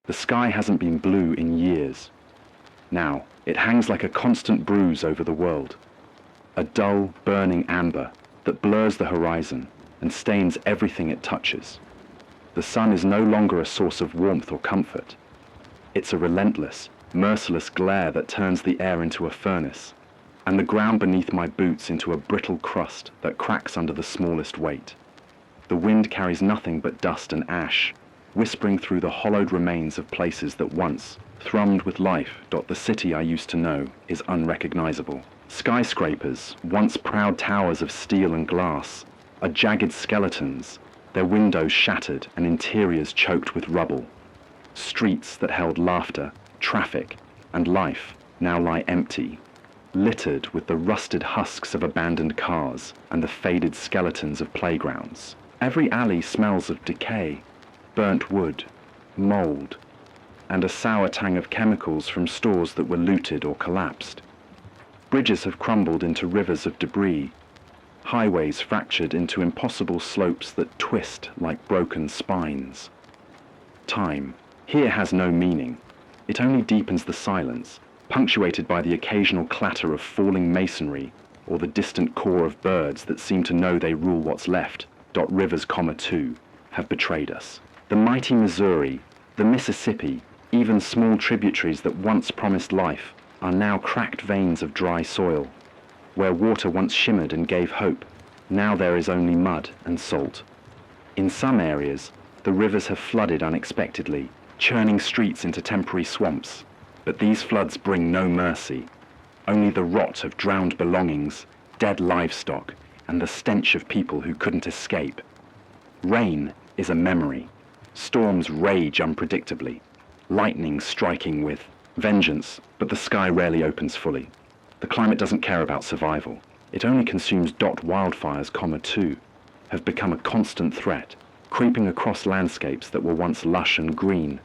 The sky hasn't been blue in years. Now, it hangs like a constant bruise over the world. A dull, burning amber that blurs the horizon and stains everything it touches. The sun is no longer a source of warmth or comfort. It's a relentless, merciless glare that turns the air into a furnace, and the ground beneath my boots into a brittle crust that cracks under the smallest weight. The wind carries nothing but dust and ash, whispering through the hollowed remains of places that once thrummed with life. The city I used to know is unrecognizable. Skyscrapers, once proud towers of steel and glass, are jagged skeletons, their windows shattered and interiors choked with rubble. Streets that held laughter, traffic, and life now lie empty, littered with the rusted husks of abandoned cars and the faded skeletons of playgrounds. Every alley smells of decay, burnt wood, mold, and a sour tang of chemicals from stores that were looted or collapsed. Bridges have crumbled into rivers of debris, highways fractured into impossible slopes that twist like broken spines. Time here has no meaning. It only deepens the silence, punctuated by the occasional clatter of falling masonry or the distant call of birds that seem to know they rule what's left. Rivers, too, have betrayed us. The mighty Missouri, the Mississippi, even small tributaries that once promised life, are now cracked veins of dry soil. Where water once shimmered and gave hope, now there is only mud and salt. In some areas, the rivers have flooded unexpectedly, churning streets into temporary swamps. But these floods bring no mercy, only the rot of drowned belongings, dead livestock, and the stench of people who couldn't escape. Rain is a memory. Storms rage unpredictably, lightning striking with vengeance, but the sky rarely opens fully. The climate doesn't care about survival. It only consumes. Wildfires, too, have become a constant threat, creeping across landscapes that were once lush and green.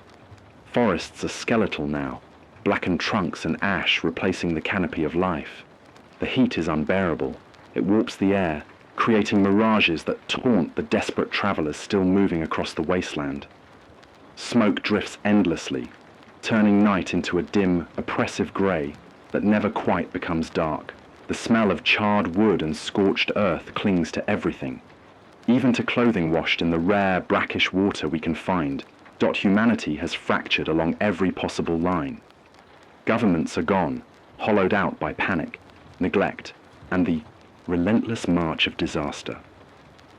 Forests are skeletal now, blackened trunks and ash replacing the canopy of life. The heat is unbearable. It warps the air, creating mirages that taunt the desperate travelers still moving across the wasteland. Smoke drifts endlessly, turning night into a dim, oppressive grey that never quite becomes dark. The smell of charred wood and scorched earth clings to everything, even to clothing washed in the rare, brackish water we can find. Humanity has fractured along every possible line. Governments are gone, hollowed out by panic, neglect, and the relentless march of disaster.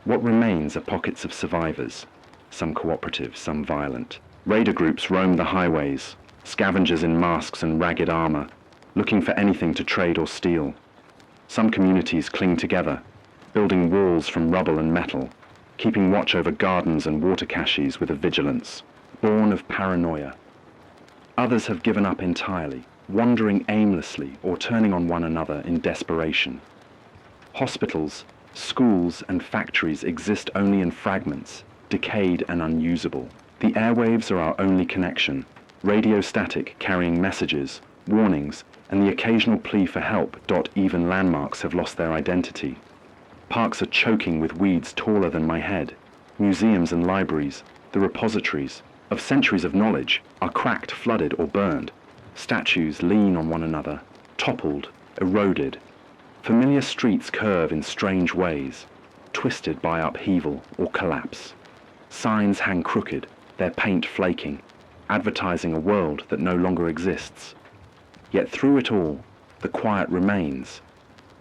What remains are pockets of survivors, some cooperative, some violent. Raider groups roam the highways, scavengers in masks and ragged armor, looking for anything to trade or steal. Some communities cling together, building walls from rubble and metal, keeping watch over gardens and water caches with a vigilance born of paranoia. Others have given up entirely, wandering aimlessly or turning on one another in desperation. Hospitals, schools, and factories exist only in fragments, decayed and unusable. The airwaves are our only connection, radio static carrying messages, warnings, and the occasional plea for help. Even landmarks have lost their identity. Parks are choking with weeds taller than my head. Museums and libraries, the repositories of centuries of knowledge, are cracked, flooded, or burned. Statues lean on one another, toppled, eroded. Familiar streets curve in strange ways, twisted by upheaval or collapse. Signs hang crooked, their paint flaking, advertising a world that no longer exists. Yet through it all, the quiet remains,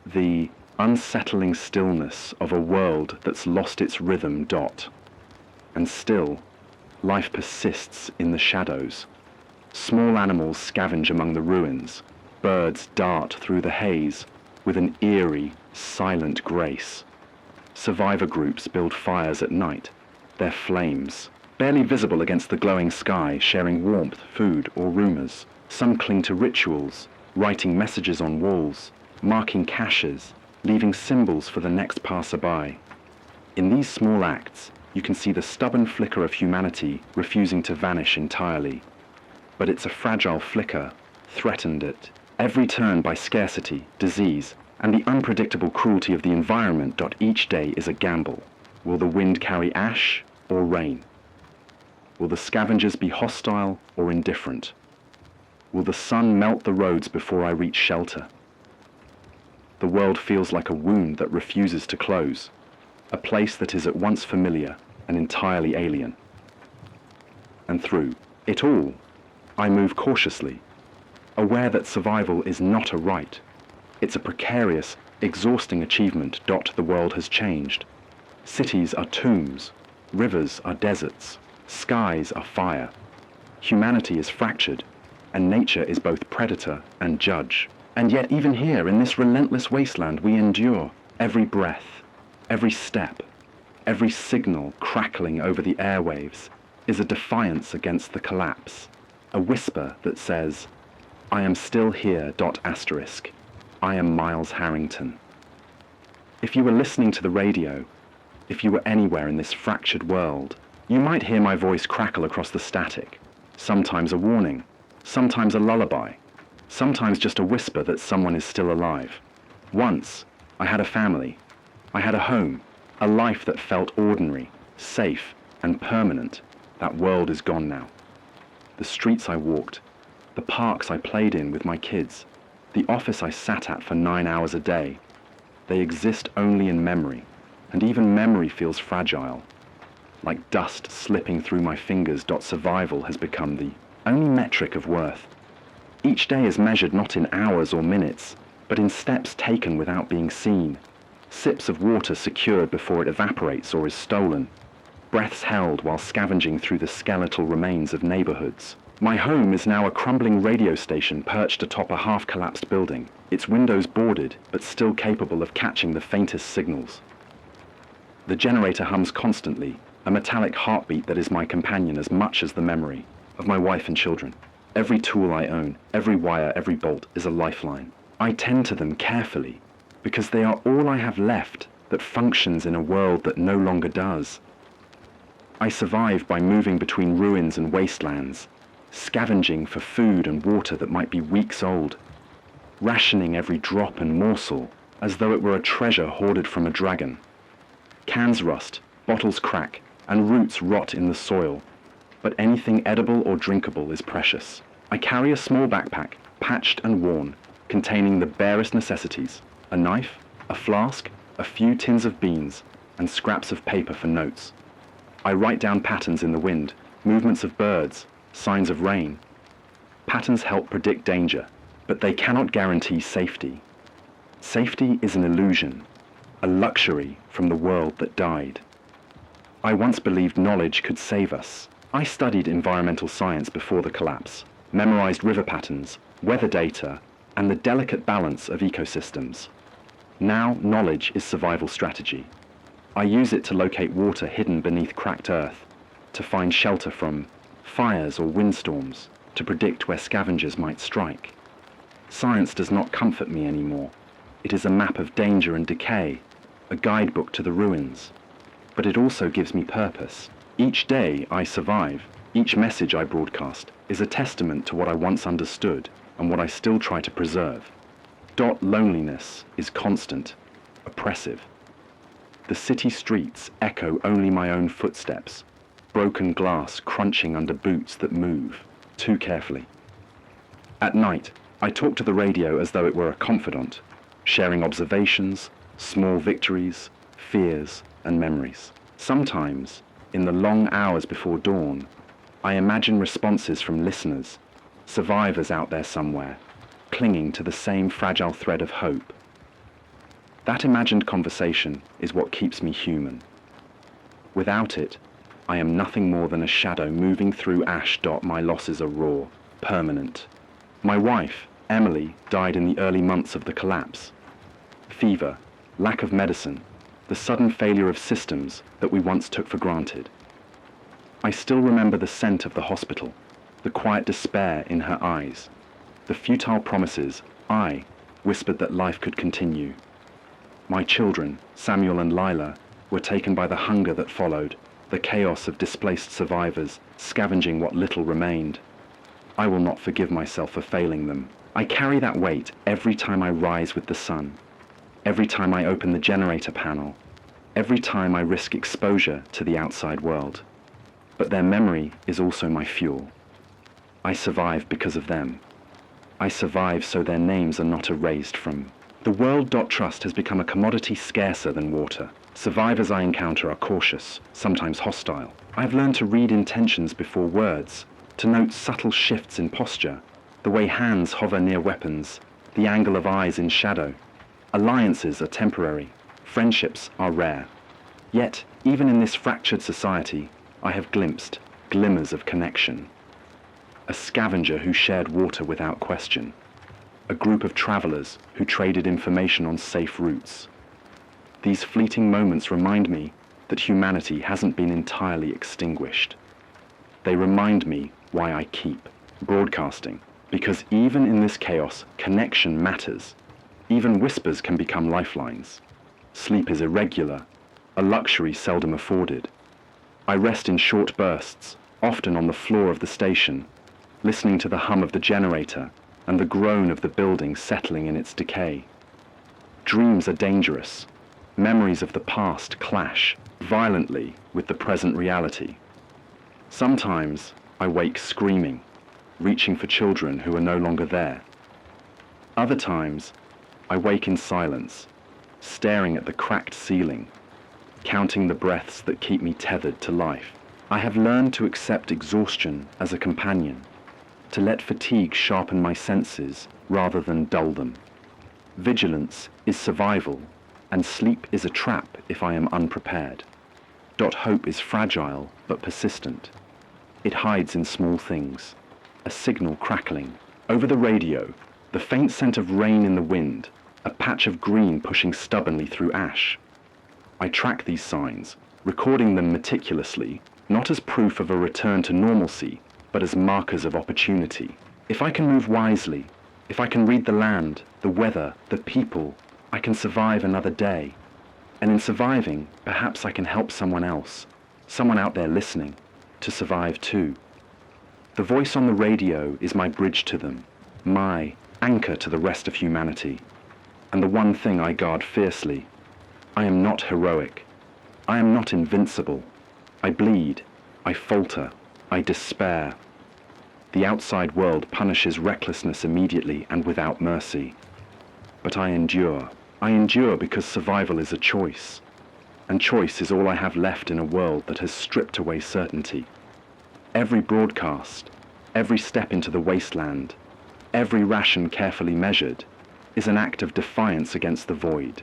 the unsettling stillness of a world that's lost its rhythm. And still, life persists in the shadows. Small animals scavenge among the ruins, birds dart through the haze with an eerie, silent grace. Survivor groups build fires at night, their flames barely visible against the glowing sky, sharing warmth, food, or rumors. Some cling to rituals, writing messages on walls, marking caches, leaving symbols for the next passerby. In these small acts, you can see the stubborn flicker of humanity refusing to vanish entirely. But it's a fragile flicker, threatened at every turn by scarcity, disease, and the unpredictable cruelty of the environment. Each day is a gamble. Will the wind carry ash or rain? Will the scavengers be hostile or indifferent? Will the sun melt the roads before I reach shelter? The world feels like a wound that refuses to close, a place that is at once familiar and entirely alien. And through it all, I move cautiously, aware that survival is not a right. It's a precarious, exhausting achievement. The world has changed. Cities are tombs, rivers are deserts, skies are fire. Humanity is fractured, and nature is both predator and judge. And yet even here, in this relentless wasteland, we endure. Every breath, every step, every signal crackling over the airwaves is a defiance against the collapse, a whisper that says, I am still here. Asterisk. I am Miles Harrington. If you were listening to the radio, if you were anywhere in this fractured world, you might hear my voice crackle across the static, sometimes a warning, sometimes a lullaby, sometimes just a whisper that someone is still alive. Once, I had a family. I had a home, a life that felt ordinary, safe, and permanent. That world is gone now. The streets I walked, the parks I played in with my kids, the office I sat at for 9 hours a day, they exist only in memory, and even memory feels fragile. Like dust slipping through my fingers. Survival has become the only metric of worth. Each day is measured not in hours or minutes, but in steps taken without being seen, sips of water secured before it evaporates or is stolen, breaths held while scavenging through the skeletal remains of neighborhoods. My home is now a crumbling radio station perched atop a half-collapsed building, its windows boarded but still capable of catching the faintest signals. The generator hums constantly, a metallic heartbeat that is my companion as much as the memory of my wife and children. Every tool I own, every wire, every bolt is a lifeline. I tend to them carefully because they are all I have left that functions in a world that no longer does. I survive by moving between ruins and wastelands, scavenging for food and water that might be weeks old, rationing every drop and morsel as though it were a treasure hoarded from a dragon. Cans rust, bottles crack, and roots rot in the soil, but anything edible or drinkable is precious. I carry a small backpack, patched and worn, containing the barest necessities: a knife, a flask, a few tins of beans, and scraps of paper for notes. I write down patterns in the wind, movements of birds, signs of rain. Patterns help predict danger, but they cannot guarantee safety. Safety is an illusion, a luxury from the world that died. I once believed knowledge could save us. I studied environmental science before the collapse, memorized river patterns, weather data, and the delicate balance of ecosystems. Now knowledge is survival strategy. I use it to locate water hidden beneath cracked earth, to find shelter from fires or windstorms, to predict where scavengers might strike. Science does not comfort me anymore. It is a map of danger and decay, a guidebook to the ruins. But it also gives me purpose. Each day I survive, each message I broadcast, is a testament to what I once understood and what I still try to preserve. Loneliness is constant, oppressive. The city streets echo only my own footsteps, broken glass crunching under boots that move too carefully. At night, I talk to the radio as though it were a confidant, sharing observations, small victories, fears, and memories. Sometimes, in the long hours before dawn, I imagine responses from listeners, survivors out there somewhere, clinging to the same fragile thread of hope. That imagined conversation is what keeps me human. Without it, I am nothing more than a shadow moving through ash. My losses are raw, permanent. My wife, Emily, died in the early months of the collapse. Fever, lack of medicine, the sudden failure of systems that we once took for granted. I still remember the scent of the hospital, the quiet despair in her eyes, the futile promises I whispered that life could continue. My children, Samuel and Lila, were taken by the hunger that followed, the chaos of displaced survivors, scavenging what little remained. I will not forgive myself for failing them. I carry that weight every time I rise with the sun, every time I open the generator panel, every time I risk exposure to the outside world. but their memory is also my fuel. I survive because of them. I survive so their names are not erased from. The world.trust has become a commodity scarcer than water. Survivors I encounter are cautious, sometimes hostile. I have learned to read intentions before words, to note subtle shifts in posture, the way hands hover near weapons, the angle of eyes in shadow. Alliances are temporary, friendships are rare. Yet, even in this fractured society, I have glimpsed glimmers of connection. A scavenger who shared water without question. A group of travelers who traded information on safe routes. These fleeting moments remind me that humanity hasn't been entirely extinguished. They remind me why I keep broadcasting, because even in this chaos, connection matters. Even whispers can become lifelines. Sleep is irregular, a luxury seldom afforded. I rest in short bursts, often on the floor of the station, listening to the hum of the generator and the groan of the building settling in its decay. Dreams are dangerous. Memories of the past clash violently with the present reality. Sometimes I wake screaming, reaching for children who are no longer there. Other times, I wake in silence, staring at the cracked ceiling, counting the breaths that keep me tethered to life. I have learned to accept exhaustion as a companion, to let fatigue sharpen my senses rather than dull them. Vigilance is survival, and sleep is a trap if I am unprepared. Hope is fragile but persistent. It hides in small things. A signal crackling. Over the radio, the faint scent of rain in the wind, a patch of green pushing stubbornly through ash. I track these signs, recording them meticulously, not as proof of a return to normalcy, but as markers of opportunity. If I can move wisely, if I can read the land, the weather, the people, I can survive another day. And in surviving, perhaps I can help someone else, someone out there listening, to survive too. The voice on the radio is my bridge to them, my anchor to the rest of humanity, and the one thing I guard fiercely. I am not heroic. I am not invincible. I bleed. I falter. I despair. The outside world punishes recklessness immediately and without mercy. But I endure. I endure because survival is a choice. And choice is all I have left in a world that has stripped away certainty. Every broadcast, every step into the wasteland, every ration carefully measured, is an act of defiance against the void.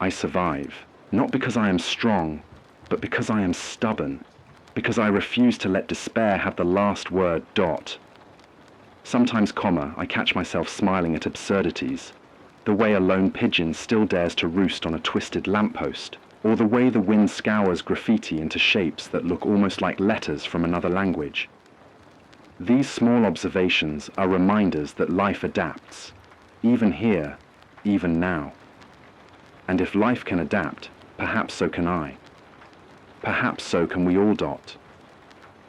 I survive, not because I am strong, but because I am stubborn, because I refuse to let despair have the last word. Sometimes, I catch myself smiling at absurdities, the way a lone pigeon still dares to roost on a twisted lamppost, or the way the wind scours graffiti into shapes that look almost like letters from another language. These small observations are reminders that life adapts, even here, even now. And if life can adapt, perhaps so can I. Perhaps so can we all.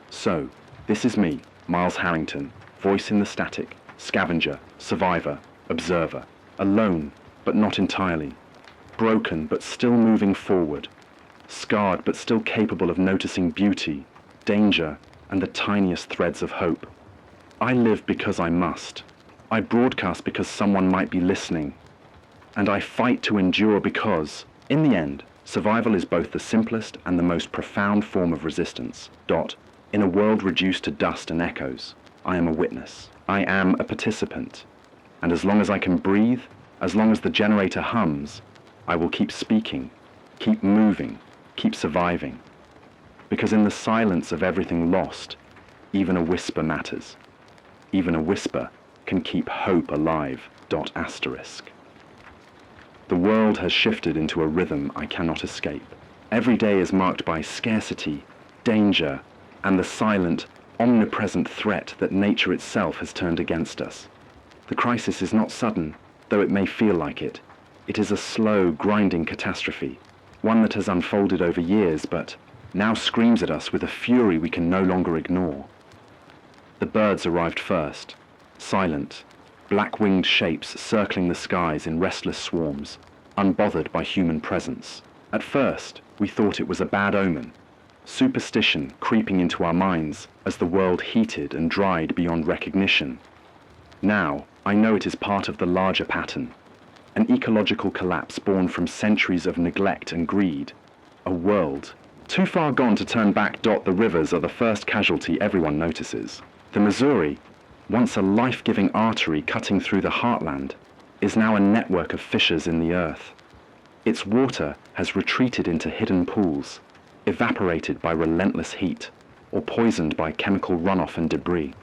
So, this is me, Miles Harrington, voice in the static, scavenger, survivor, observer, alone, but not entirely, broken but still moving forward, scarred but still capable of noticing beauty, danger, and the tiniest threads of hope. I live because I must. I broadcast because someone might be listening. And I fight to endure because, in the end, survival is both the simplest and the most profound form of resistance. In a world reduced to dust and echoes, I am a witness. I am a participant. And as long as I can breathe, as long as the generator hums, I will keep speaking, keep moving, keep surviving. Because in the silence of everything lost, even a whisper matters. Even a whisper can keep hope alive. Asterisk. The world has shifted into a rhythm I cannot escape. Every day is marked by scarcity, danger, and the silent, omnipresent threat that nature itself has turned against us. The crisis is not sudden, though it may feel like it. It is a slow, grinding catastrophe, one that has unfolded over years, but now screams at us with a fury we can no longer ignore. The birds arrived first, silent, black-winged shapes circling the skies in restless swarms, unbothered by human presence. At first, we thought it was a bad omen. superstition creeping into our minds as the world heated and dried beyond recognition. Now, I know it is part of the larger pattern, an ecological collapse born from centuries of neglect and greed, a world too far gone to turn back. The rivers are the first casualty everyone notices. The Missouri, once a life-giving artery cutting through the heartland, is now a network of fissures in the earth. Its water has retreated into hidden pools, evaporated by relentless heat, or poisoned by chemical runoff and debris.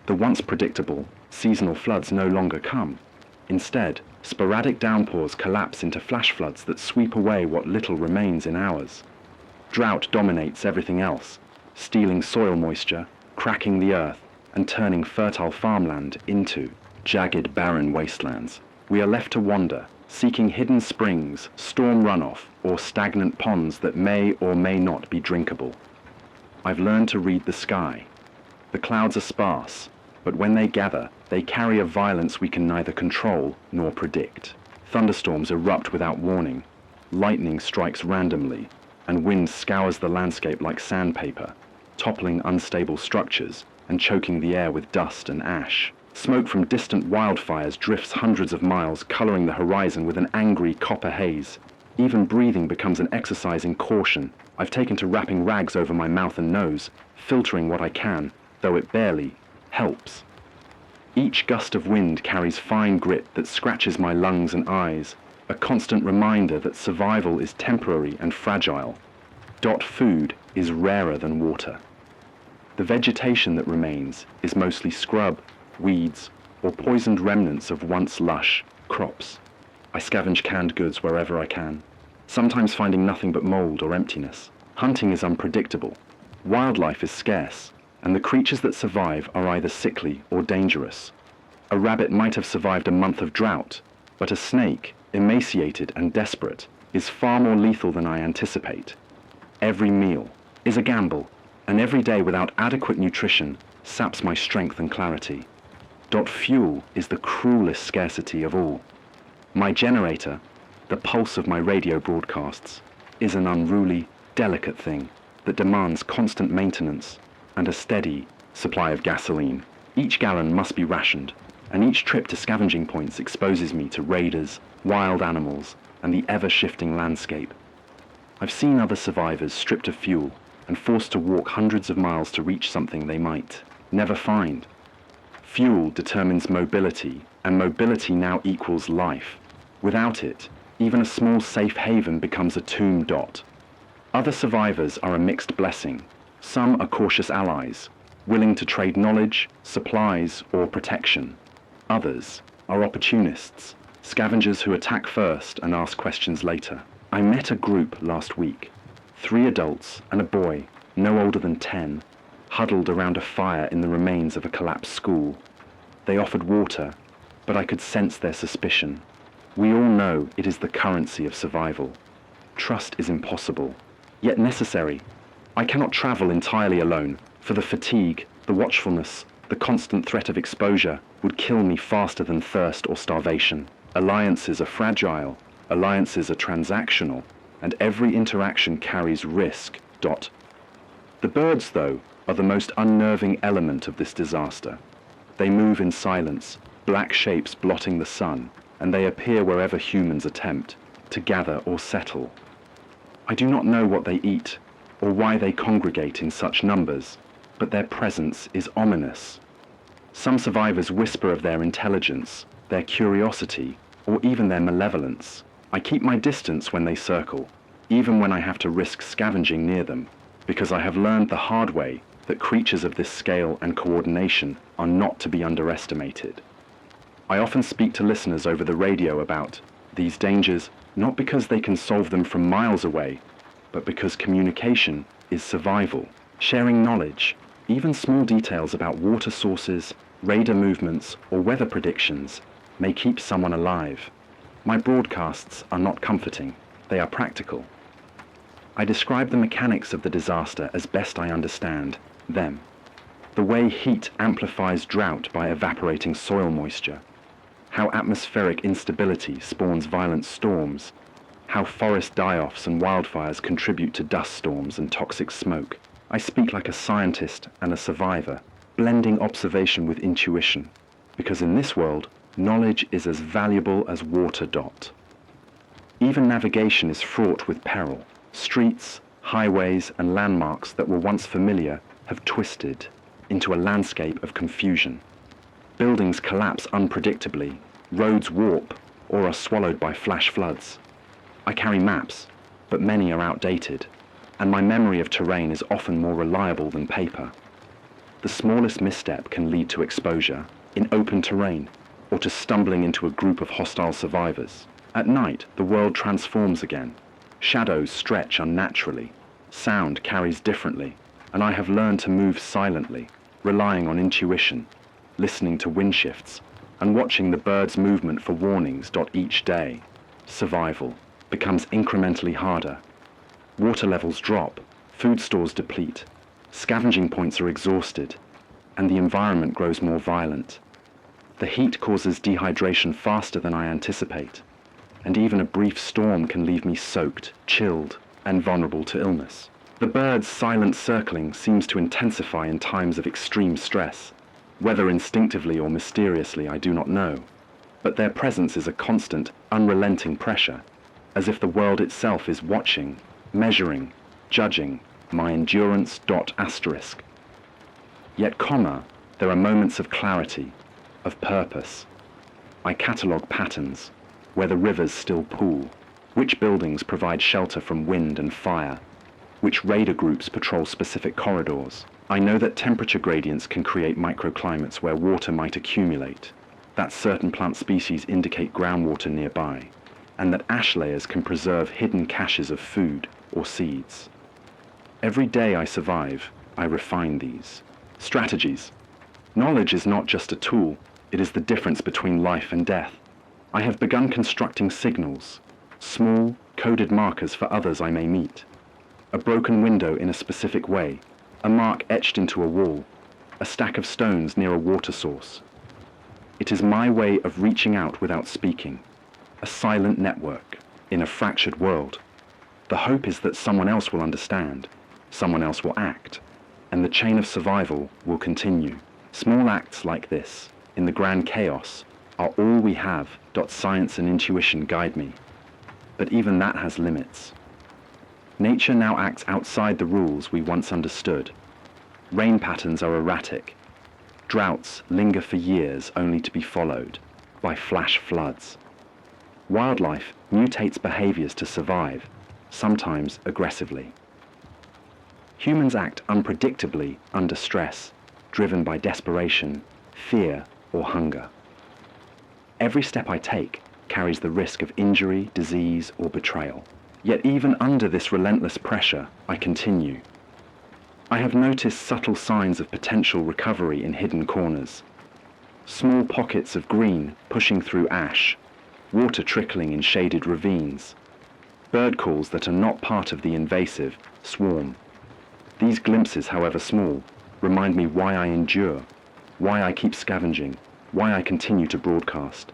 The once predictable, seasonal floods no longer come. Instead, sporadic downpours collapse into flash floods that sweep away what little remains in hours. Drought dominates everything else, stealing soil moisture, cracking the earth, and turning fertile farmland into jagged, barren wastelands. We are left to wander, seeking hidden springs, storm runoff, or stagnant ponds that may or may not be drinkable. I've learned to read the sky. The clouds are sparse, but when they gather, they carry a violence we can neither control nor predict. Thunderstorms erupt without warning, lightning strikes randomly, and wind scours the landscape like sandpaper, toppling unstable structures and choking the air with dust and ash. Smoke from distant wildfires drifts hundreds of miles, coloring the horizon with an angry copper haze. Even breathing becomes an exercise in caution. I've taken to wrapping rags over my mouth and nose, filtering what I can, though it barely helps. Each gust of wind carries fine grit that scratches my lungs and eyes, a constant reminder that survival is temporary and fragile. Food is rarer than water. The vegetation that remains is mostly scrub, weeds, or poisoned remnants of once lush crops. I scavenge canned goods wherever I can, sometimes finding nothing but mold or emptiness. Hunting is unpredictable. Wildlife is scarce, and the creatures that survive are either sickly or dangerous. A rabbit might have survived a month of drought, but a snake, emaciated and desperate, is far more lethal than I anticipate. Every meal is a gamble, and every day without adequate nutrition saps my strength and clarity. Fuel is the cruelest scarcity of all. My generator, the pulse of my radio broadcasts, is an unruly, delicate thing that demands constant maintenance and a steady supply of gasoline. Each gallon must be rationed, and each trip to scavenging points exposes me to raiders, wild animals, and the ever-shifting landscape. I've seen other survivors stripped of fuel and forced to walk hundreds of miles to reach something they might never find. Fuel determines mobility, and mobility now equals life. Without it, even a small safe haven becomes a tomb. Other survivors are a mixed blessing. Some are cautious allies, willing to trade knowledge, supplies, or protection. Others are opportunists, scavengers who attack first and ask questions later. I met a group last week, 3 adults and a boy, no older than 10, huddled around a fire in the remains of a collapsed school. They offered water, but I could sense their suspicion. We all know it is the currency of survival. Trust is impossible, yet necessary. I cannot travel entirely alone, for the fatigue, the watchfulness, the constant threat of exposure would kill me faster than thirst or starvation. Alliances are fragile, alliances are transactional, and every interaction carries risk. The birds, though, are the most unnerving element of this disaster. They move in silence, black shapes blotting the sun, and they appear wherever humans attempt to gather or settle. I do not know what they eat, or why they congregate in such numbers, but their presence is ominous. Some survivors whisper of their intelligence, their curiosity, or even their malevolence. I keep my distance when they circle, even when I have to risk scavenging near them, because I have learned the hard way that creatures of this scale and coordination are not to be underestimated. I often speak to listeners over the radio about these dangers, not because they can solve them from miles away, but because communication is survival. Sharing knowledge, even small details about water sources, raider movements, or weather predictions, may keep someone alive. My broadcasts are not comforting, they are practical. I describe the mechanics of the disaster as best I understand them. The way heat amplifies drought by evaporating soil moisture, how atmospheric instability spawns violent storms, how forest die-offs and wildfires contribute to dust storms and toxic smoke. I speak like a scientist and a survivor, blending observation with intuition, because in this world, knowledge is as valuable as water. Even navigation is fraught with peril. Streets, highways, and landmarks that were once familiar have twisted into a landscape of confusion. Buildings collapse unpredictably, roads warp, or are swallowed by flash floods. I carry maps, but many are outdated, and my memory of terrain is often more reliable than paper. The smallest misstep can lead to exposure in open terrain, or to stumbling into a group of hostile survivors. At night, the world transforms again. Shadows stretch unnaturally, sound carries differently, and I have learned to move silently, relying on intuition, listening to wind shifts, and watching the birds' movement for warnings. Each day, survival becomes incrementally harder. Water levels drop, food stores deplete, scavenging points are exhausted, and the environment grows more violent. The heat causes dehydration faster than I anticipate, and even a brief storm can leave me soaked, chilled, and vulnerable to illness. The birds' silent circling seems to intensify in times of extreme stress. Whether instinctively or mysteriously, I do not know, but their presence is a constant, unrelenting pressure, as if the world itself is watching, measuring, judging my endurance. Asterisk. Yet, there are moments of clarity, of purpose. I catalogue patterns, where the rivers still pool, which buildings provide shelter from wind and fire, which raider groups patrol specific corridors. I know that temperature gradients can create microclimates where water might accumulate, that certain plant species indicate groundwater nearby, and that ash layers can preserve hidden caches of food or seeds. Every day I survive, I refine these strategies. Knowledge is not just a tool, it is the difference between life and death. I have begun constructing signals, small, coded markers for others I may meet. A broken window in a specific way, a mark etched into a wall, a stack of stones near a water source. It is my way of reaching out without speaking, a silent network in a fractured world. The hope is that someone else will understand, someone else will act, and the chain of survival will continue. Small acts like this, in the grand chaos, are all we have. Science and intuition guide me. But even that has limits. Nature now acts outside the rules we once understood. Rain patterns are erratic. Droughts linger for years only to be followed by flash floods. Wildlife mutates behaviors to survive, sometimes aggressively. Humans act unpredictably under stress, driven by desperation, fear, or hunger. Every step I take carries the risk of injury, disease, or betrayal. Yet even under this relentless pressure, I continue. I have noticed subtle signs of potential recovery in hidden corners. Small pockets of green pushing through ash, water trickling in shaded ravines. Bird calls that are not part of the invasive swarm. These glimpses, however small, remind me why I endure, why I keep scavenging, why I continue to broadcast.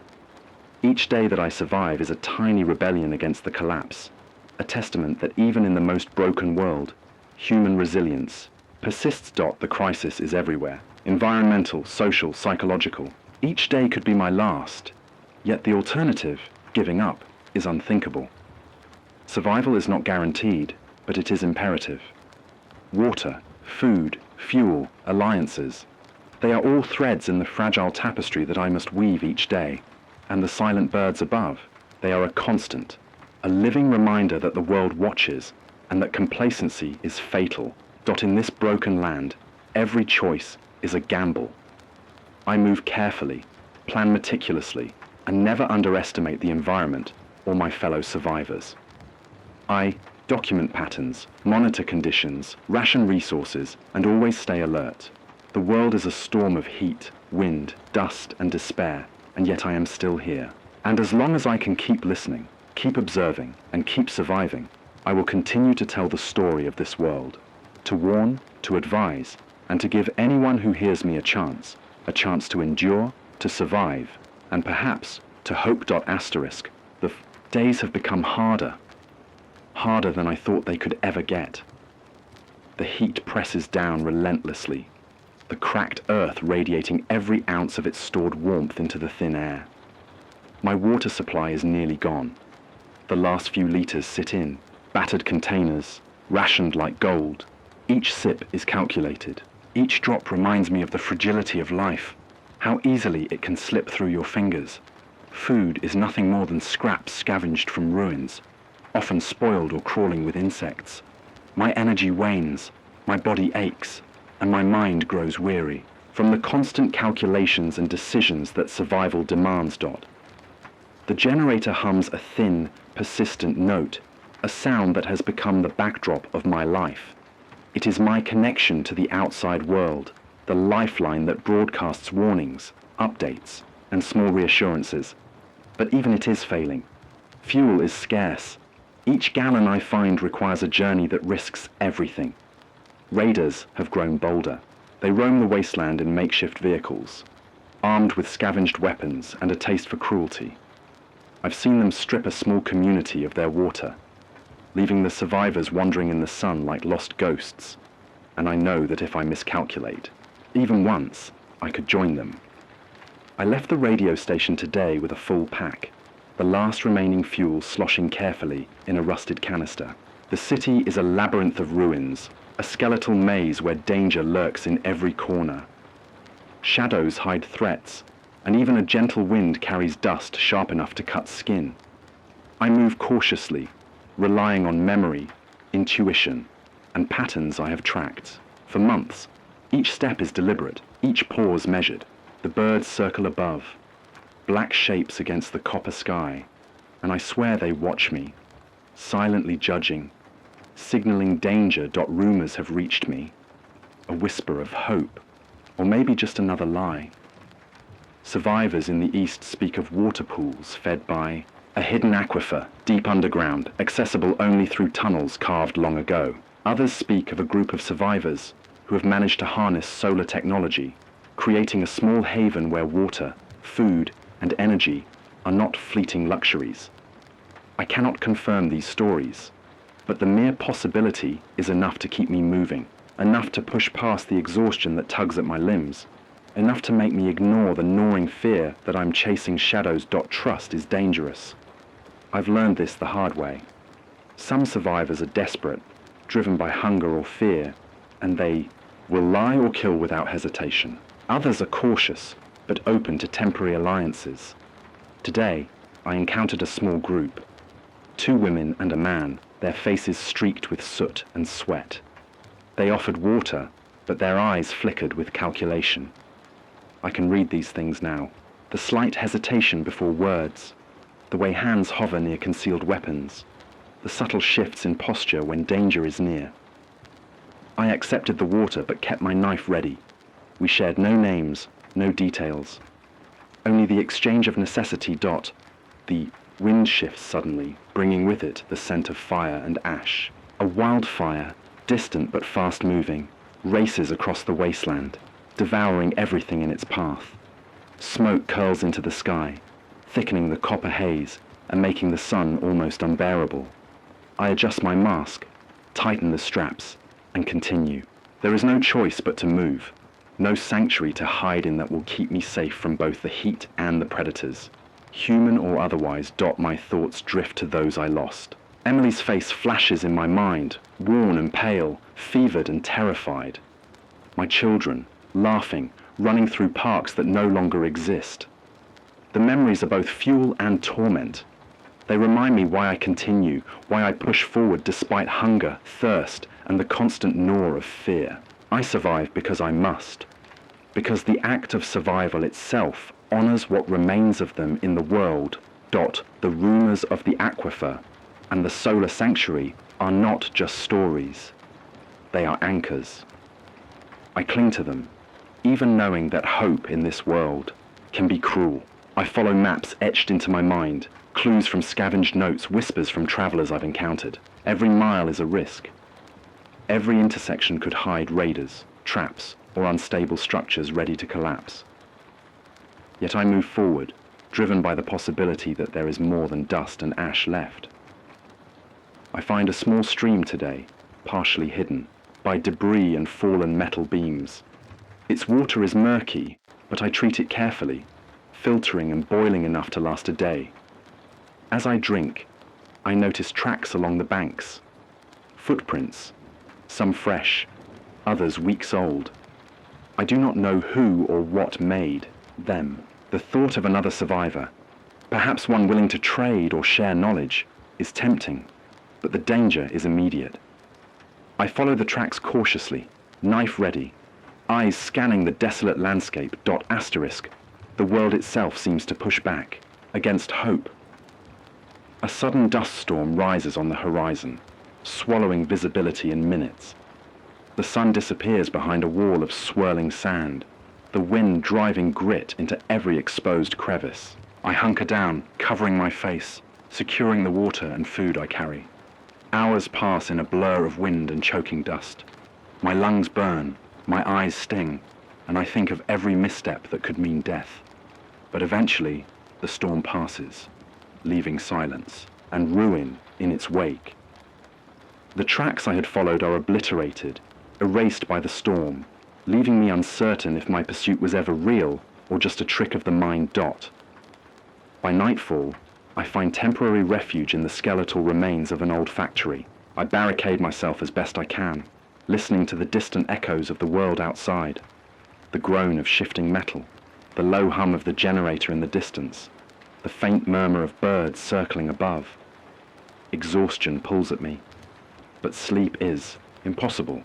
Each day that I survive is a tiny rebellion against the collapse, a testament that even in the most broken world, human resilience persists. The crisis is everywhere. Environmental, social, psychological. Each day could be my last, yet the alternative, giving up, is unthinkable. Survival is not guaranteed, but it is imperative. Water, food, fuel, alliances, they are all threads in the fragile tapestry that I must weave each day. And the silent birds above, they are a constant, a living reminder that the world watches and that complacency is fatal. In this broken land, every choice is a gamble. I move carefully, plan meticulously, and never underestimate the environment or my fellow survivors. I document patterns, monitor conditions, ration resources, and always stay alert. The world is a storm of heat, wind, dust, and despair, and yet I am still here. And as long as I can keep listening, keep observing, and keep surviving, I will continue to tell the story of this world, to warn, to advise, and to give anyone who hears me a chance to endure, to survive, and perhaps to hope. The days have become harder, harder than I thought they could ever get. The heat presses down relentlessly, the cracked earth radiating every ounce of its stored warmth into the thin air. My water supply is nearly gone. The last few liters sit in battered containers, rationed like gold. Each sip is calculated. Each drop reminds me of the fragility of life, how easily it can slip through your fingers. Food is nothing more than scraps scavenged from ruins, often spoiled or crawling with insects. My energy wanes, my body aches, and my mind grows weary from the constant calculations and decisions that survival demands. The generator hums a thin, persistent note, a sound that has become the backdrop of my life. It is my connection to the outside world, the lifeline that broadcasts warnings, updates, and small reassurances. But even it is failing. Fuel is scarce. Each gallon I find requires a journey that risks everything. Raiders have grown bolder. They roam the wasteland in makeshift vehicles, armed with scavenged weapons and a taste for cruelty. I've seen them strip a small community of their water, leaving the survivors wandering in the sun like lost ghosts. And I know that if I miscalculate, even once, I could join them. I left the radio station today with a full pack, the last remaining fuel sloshing carefully in a rusted canister. The city is a labyrinth of ruins, a skeletal maze where danger lurks in every corner. Shadows hide threats, and even a gentle wind carries dust sharp enough to cut skin. I move cautiously, relying on memory, intuition, and patterns I have tracked. For months, each step is deliberate, each pause measured. The birds circle above, black shapes against the copper sky, and I swear they watch me, silently judging, signaling danger. Rumors have reached me, a whisper of hope, or maybe just another lie. Survivors in the east speak of water pools fed by a hidden aquifer deep underground, accessible only through tunnels carved long ago. Others speak of a group of survivors who have managed to harness solar technology, creating a small haven where water, food, and energy are not fleeting luxuries. I cannot confirm these stories, but the mere possibility is enough to keep me moving, enough to push past the exhaustion that tugs at my limbs, enough to make me ignore the gnawing fear that I'm chasing shadows. Trust is dangerous. I've learned this the hard way. Some survivors are desperate, driven by hunger or fear, and they will lie or kill without hesitation. Others are cautious, but open to temporary alliances. Today, I encountered a small group. 2 women and a man, their faces streaked with soot and sweat. They offered water, but their eyes flickered with calculation. I can read these things now. The slight hesitation before words, the way hands hover near concealed weapons, the subtle shifts in posture when danger is near. I accepted the water but kept my knife ready. We shared no names, no details. Only the exchange of necessity. The wind shifts suddenly, bringing with it the scent of fire and ash. A wildfire, distant but fast-moving, races across the wasteland, devouring everything in its path. Smoke curls into the sky, thickening the copper haze and making the sun almost unbearable. I adjust my mask, tighten the straps, and continue. There is no choice but to move, no sanctuary to hide in that will keep me safe from both the heat and the predators. Human or otherwise. My thoughts drift to those I lost. Emily's face flashes in my mind, worn and pale, fevered and terrified. My children, laughing, running through parks that no longer exist. The memories are both fuel and torment. They remind me why I continue, why I push forward despite hunger, thirst, and the constant gnaw of fear. I survive because I must, because the act of survival itself honors what remains of them in the world. The rumors of the aquifer and the solar sanctuary are not just stories. They are anchors. I cling to them, even knowing that hope in this world can be cruel. I follow maps etched into my mind, clues from scavenged notes, whispers from travelers I've encountered. Every mile is a risk. Every intersection could hide raiders, traps, or unstable structures ready to collapse. Yet I move forward, driven by the possibility that there is more than dust and ash left. I find a small stream today, partially hidden by debris and fallen metal beams. Its water is murky, but I treat it carefully, filtering and boiling enough to last a day. As I drink, I notice tracks along the banks, footprints, some fresh, others weeks old. I do not know who or what made them. The thought of another survivor, perhaps one willing to trade or share knowledge, is tempting, but the danger is immediate. I follow the tracks cautiously, knife ready, eyes scanning the desolate landscape. Asterisk. The world itself seems to push back, against hope. A sudden dust storm rises on the horizon, swallowing visibility in minutes. The sun disappears behind a wall of swirling sand, the wind driving grit into every exposed crevice. I hunker down, covering my face, securing the water and food I carry. Hours pass in a blur of wind and choking dust. My lungs burn, my eyes sting, and I think of every misstep that could mean death. But eventually, the storm passes, leaving silence and ruin in its wake. The tracks I had followed are obliterated, erased by the storm, leaving me uncertain if my pursuit was ever real or just a trick of the mind. By nightfall, I find temporary refuge in the skeletal remains of an old factory. I barricade myself as best I can, listening to the distant echoes of the world outside, the groan of shifting metal, the low hum of the generator in the distance, the faint murmur of birds circling above. Exhaustion pulls at me, but sleep is impossible.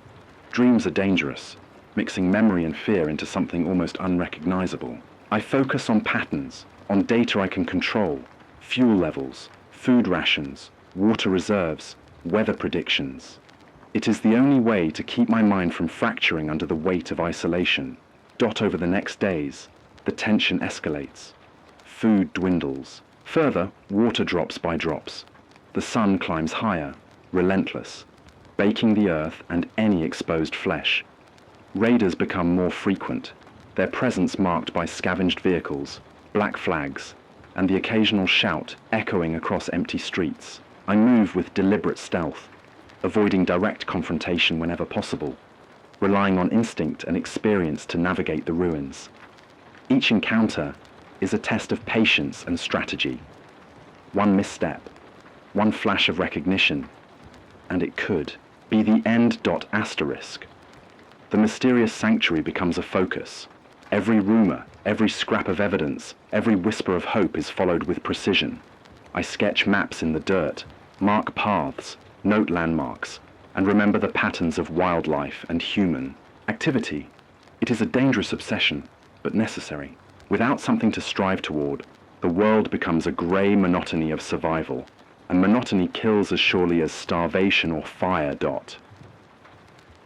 Dreams are dangerous, mixing memory and fear into something almost unrecognizable. I focus on patterns, on data I can control, fuel levels, food rations, water reserves, weather predictions. It is the only way to keep my mind from fracturing under the weight of isolation. Over the next days, the tension escalates. Food dwindles. Further, water drops by drops. The sun climbs higher, relentless, baking the earth and any exposed flesh. Raiders become more frequent, their presence marked by scavenged vehicles, black flags, and the occasional shout echoing across empty streets. I move with deliberate stealth, avoiding direct confrontation whenever possible, relying on instinct and experience to navigate the ruins. Each encounter is a test of patience and strategy. One misstep, one flash of recognition, and it could be the end. Asterisk. The mysterious sanctuary becomes a focus. Every rumor, every scrap of evidence, every whisper of hope is followed with precision. I sketch maps in the dirt, mark paths, note landmarks, and remember the patterns of wildlife and human activity. It is a dangerous obsession, but necessary. Without something to strive toward, the world becomes a grey monotony of survival, and monotony kills as surely as starvation or fire.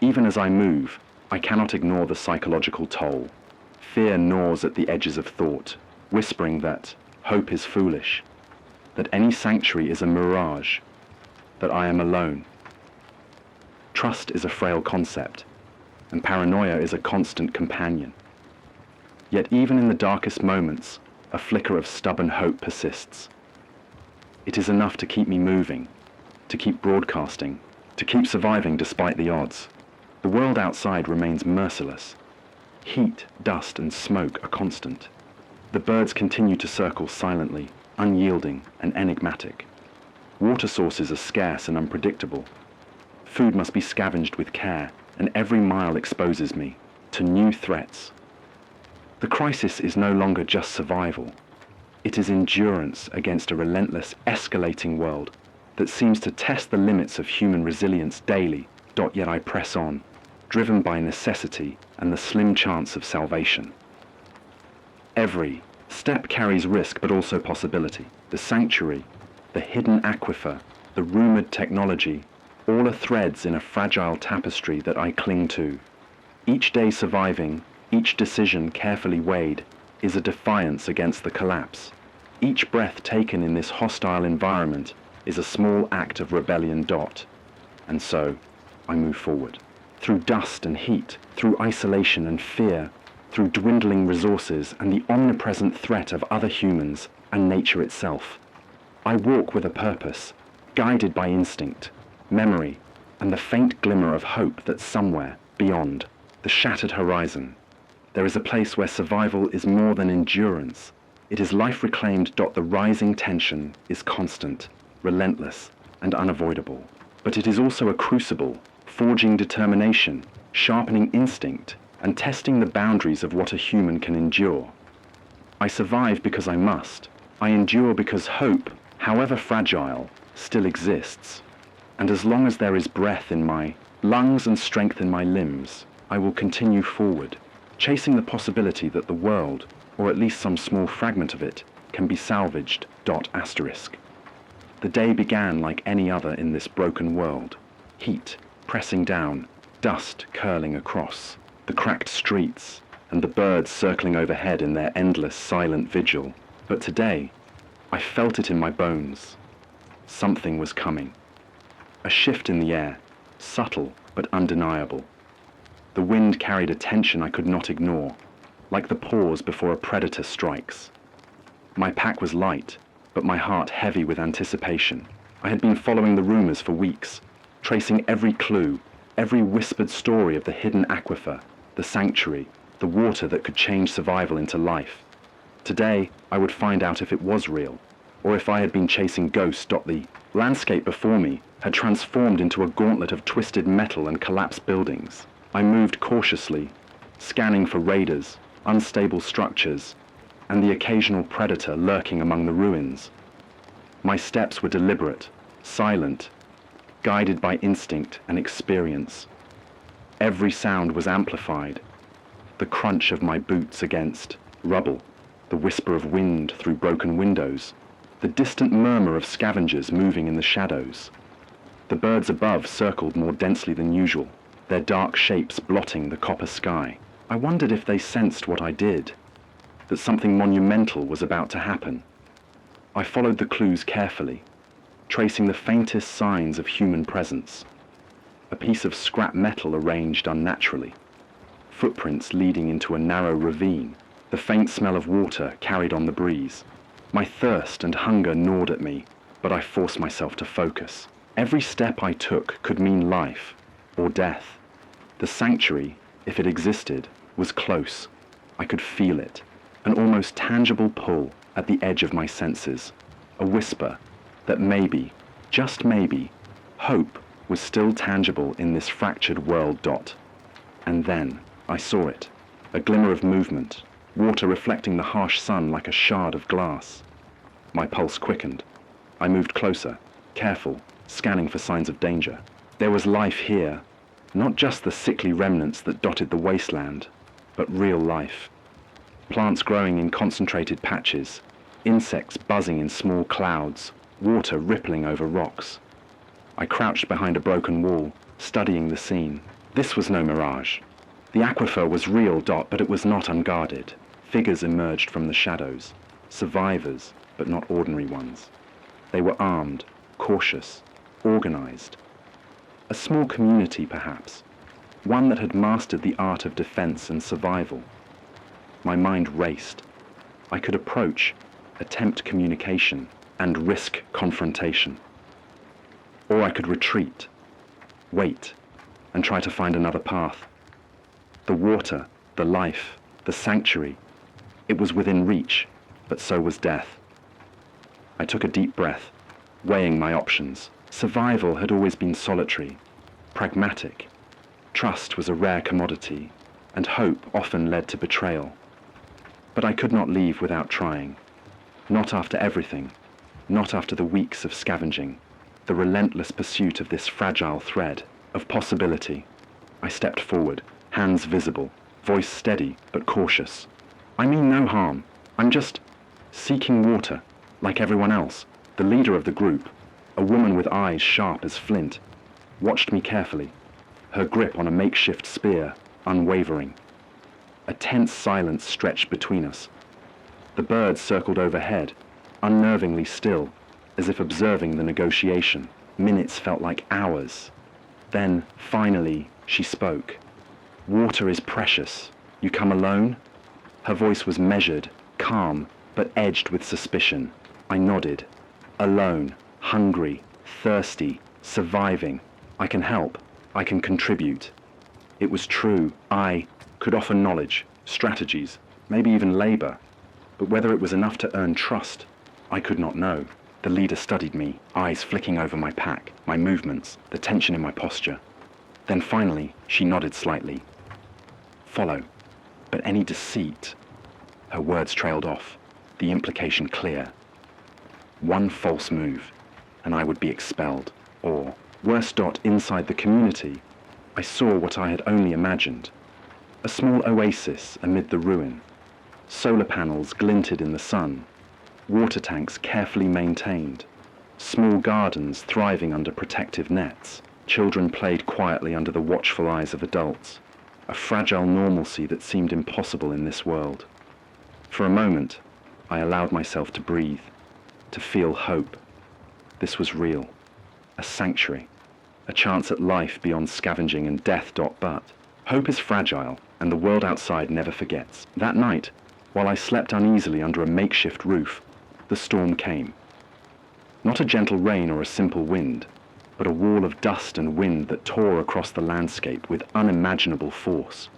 Even as I move, I cannot ignore the psychological toll. Fear gnaws at the edges of thought, whispering that hope is foolish, that any sanctuary is a mirage, that I am alone. Trust is a frail concept, and paranoia is a constant companion. Yet even in the darkest moments, a flicker of stubborn hope persists. It is enough to keep me moving, to keep broadcasting, to keep surviving despite the odds. The world outside remains merciless. Heat, dust, and smoke are constant. The birds continue to circle silently, unyielding and enigmatic. Water sources are scarce and unpredictable. Food must be scavenged with care, and every mile exposes me to new threats. The crisis is no longer just survival. It is endurance against a relentless, escalating world that seems to test the limits of human resilience daily. Yet I press on, driven by necessity and the slim chance of salvation. Every step carries risk but also possibility. The sanctuary, the hidden aquifer, the rumored technology, all are threads in a fragile tapestry that I cling to. Each day surviving, each decision carefully weighed, is a defiance against the collapse. Each breath taken in this hostile environment is a small act of rebellion. And so, I move forward. Through dust and heat, through isolation and fear, through dwindling resources and the omnipresent threat of other humans and nature itself. I walk with a purpose, guided by instinct, memory, and the faint glimmer of hope that somewhere, beyond, the shattered horizon, there is a place where survival is more than endurance. It is life reclaimed. The rising tension is constant, relentless, and unavoidable. But it is also a crucible, forging determination, sharpening instinct, and testing the boundaries of what a human can endure. I survive because I must. I endure because hope, however fragile, still exists. And as long as there is breath in my lungs and strength in my limbs, I will continue forward, chasing the possibility that the world, or at least some small fragment of it, can be salvaged. The day began like any other in this broken world. Heat pressing down, dust curling across, the cracked streets, and the birds circling overhead in their endless silent vigil. But today, I felt it in my bones. Something was coming. A shift in the air, subtle but undeniable. The wind carried a tension I could not ignore, like the pause before a predator strikes. My pack was light, but my heart heavy with anticipation. I had been following the rumors for weeks, tracing every clue, every whispered story of the hidden aquifer, the sanctuary, the water that could change survival into life. Today, I would find out if it was real, or if I had been chasing ghosts. The landscape before me had transformed into a gauntlet of twisted metal and collapsed buildings. I moved cautiously, scanning for raiders, unstable structures, and the occasional predator lurking among the ruins. My steps were deliberate, silent, guided by instinct and experience. Every sound was amplified. The crunch of my boots against rubble, the whisper of wind through broken windows, the distant murmur of scavengers moving in the shadows. The birds above circled more densely than usual, their dark shapes blotting the copper sky. I wondered if they sensed what I did, that something monumental was about to happen. I followed the clues carefully, tracing the faintest signs of human presence. A piece of scrap metal arranged unnaturally, footprints leading into a narrow ravine, the faint smell of water carried on the breeze. My thirst and hunger gnawed at me, but I forced myself to focus. Every step I took could mean life or death. The sanctuary, if it existed, was close. I could feel it, an almost tangible pull at the edge of my senses, a whisper that maybe, just maybe, hope was still tangible in this fractured world. And then I saw it, a glimmer of movement, water reflecting the harsh sun like a shard of glass. My pulse quickened. I moved closer, careful, scanning for signs of danger. There was life here, not just the sickly remnants that dotted the wasteland, but real life. Plants growing in concentrated patches, insects buzzing in small clouds, water rippling over rocks. I crouched behind a broken wall, studying the scene. This was no mirage. The aquifer was real, but it was not unguarded. Figures emerged from the shadows, survivors, but not ordinary ones. They were armed, cautious, organized. A small community, perhaps, one that had mastered the art of defense and survival. My mind raced. I could approach, attempt communication, and risk confrontation. Or I could retreat, wait, and try to find another path. The water, the life, the sanctuary, it was within reach, but so was death. I took a deep breath, weighing my options. Survival had always been solitary, pragmatic. Trust was a rare commodity, and hope often led to betrayal. But I could not leave without trying. Not after everything, not after the weeks of scavenging, the relentless pursuit of this fragile thread of possibility. I stepped forward, hands visible, voice steady but cautious. I mean no harm. I'm just seeking water, like everyone else. The leader of the group, a woman with eyes sharp as flint, watched me carefully, her grip on a makeshift spear unwavering. A tense silence stretched between us. The birds circled overhead, unnervingly still, as if observing the negotiation. Minutes felt like hours. Then, finally, she spoke. "Water is precious. You come alone?" Her voice was measured, calm, but edged with suspicion. I nodded. Alone, hungry, thirsty, surviving. I can help. I can contribute. It was true. I could offer knowledge, strategies, maybe even labor. But whether it was enough to earn trust, I could not know. The leader studied me, eyes flicking over my pack, my movements, the tension in my posture. Then finally, she nodded slightly. Follow. But any deceit? Her words trailed off, the implication clear. One false move, and I would be expelled. Or, worse, inside the community, I saw what I had only imagined. A small oasis amid the ruin. Solar panels glinted in the sun. Water tanks carefully maintained. Small gardens thriving under protective nets. Children played quietly under the watchful eyes of adults. A fragile normalcy that seemed impossible in this world. For a moment, I allowed myself to breathe, to feel hope. This was real. A sanctuary. A chance at life beyond scavenging and death. But hope is fragile, and the world outside never forgets. That night, while I slept uneasily under a makeshift roof, the storm came. Not a gentle rain or a simple wind, but a wall of dust and wind that tore across the landscape with unimaginable force.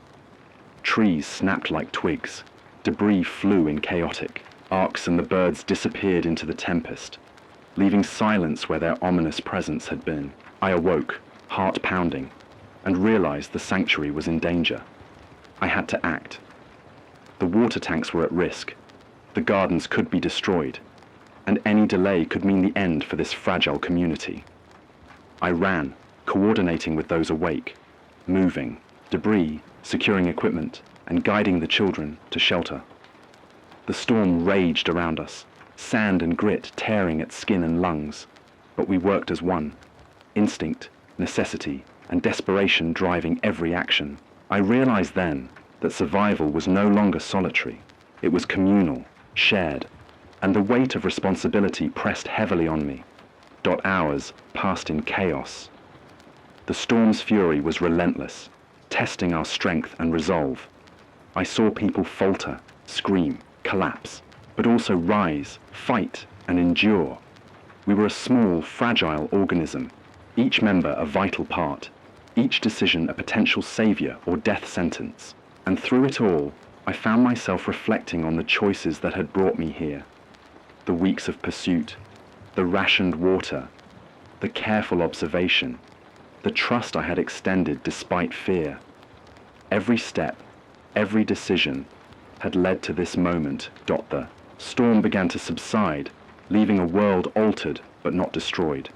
Trees snapped like twigs, debris flew in chaotic arcs, and the birds disappeared into the tempest, leaving silence where their ominous presence had been. I awoke, heart pounding, and realized the sanctuary was in danger. I had to act. The water tanks were at risk. The gardens could be destroyed, and any delay could mean the end for this fragile community. I ran, coordinating with those awake, moving, debris, securing equipment, and guiding the children to shelter. The storm raged around us, sand and grit tearing at skin and lungs, but we worked as one, instinct, necessity, and desperation driving every action. I realized then that survival was no longer solitary. It was communal, shared, and the weight of responsibility pressed heavily on me. Hours passed in chaos. The storm's fury was relentless, testing our strength and resolve. I saw people falter, scream, collapse, but also rise, fight, and endure. We were a small, fragile organism, each member a vital part, each decision a potential savior or death sentence. And through it all, I found myself reflecting on the choices that had brought me here. The weeks of pursuit, the rationed water, the careful observation, the trust I had extended despite fear. Every step, every decision had led to this moment. The storm began to subside, leaving a world altered but not destroyed.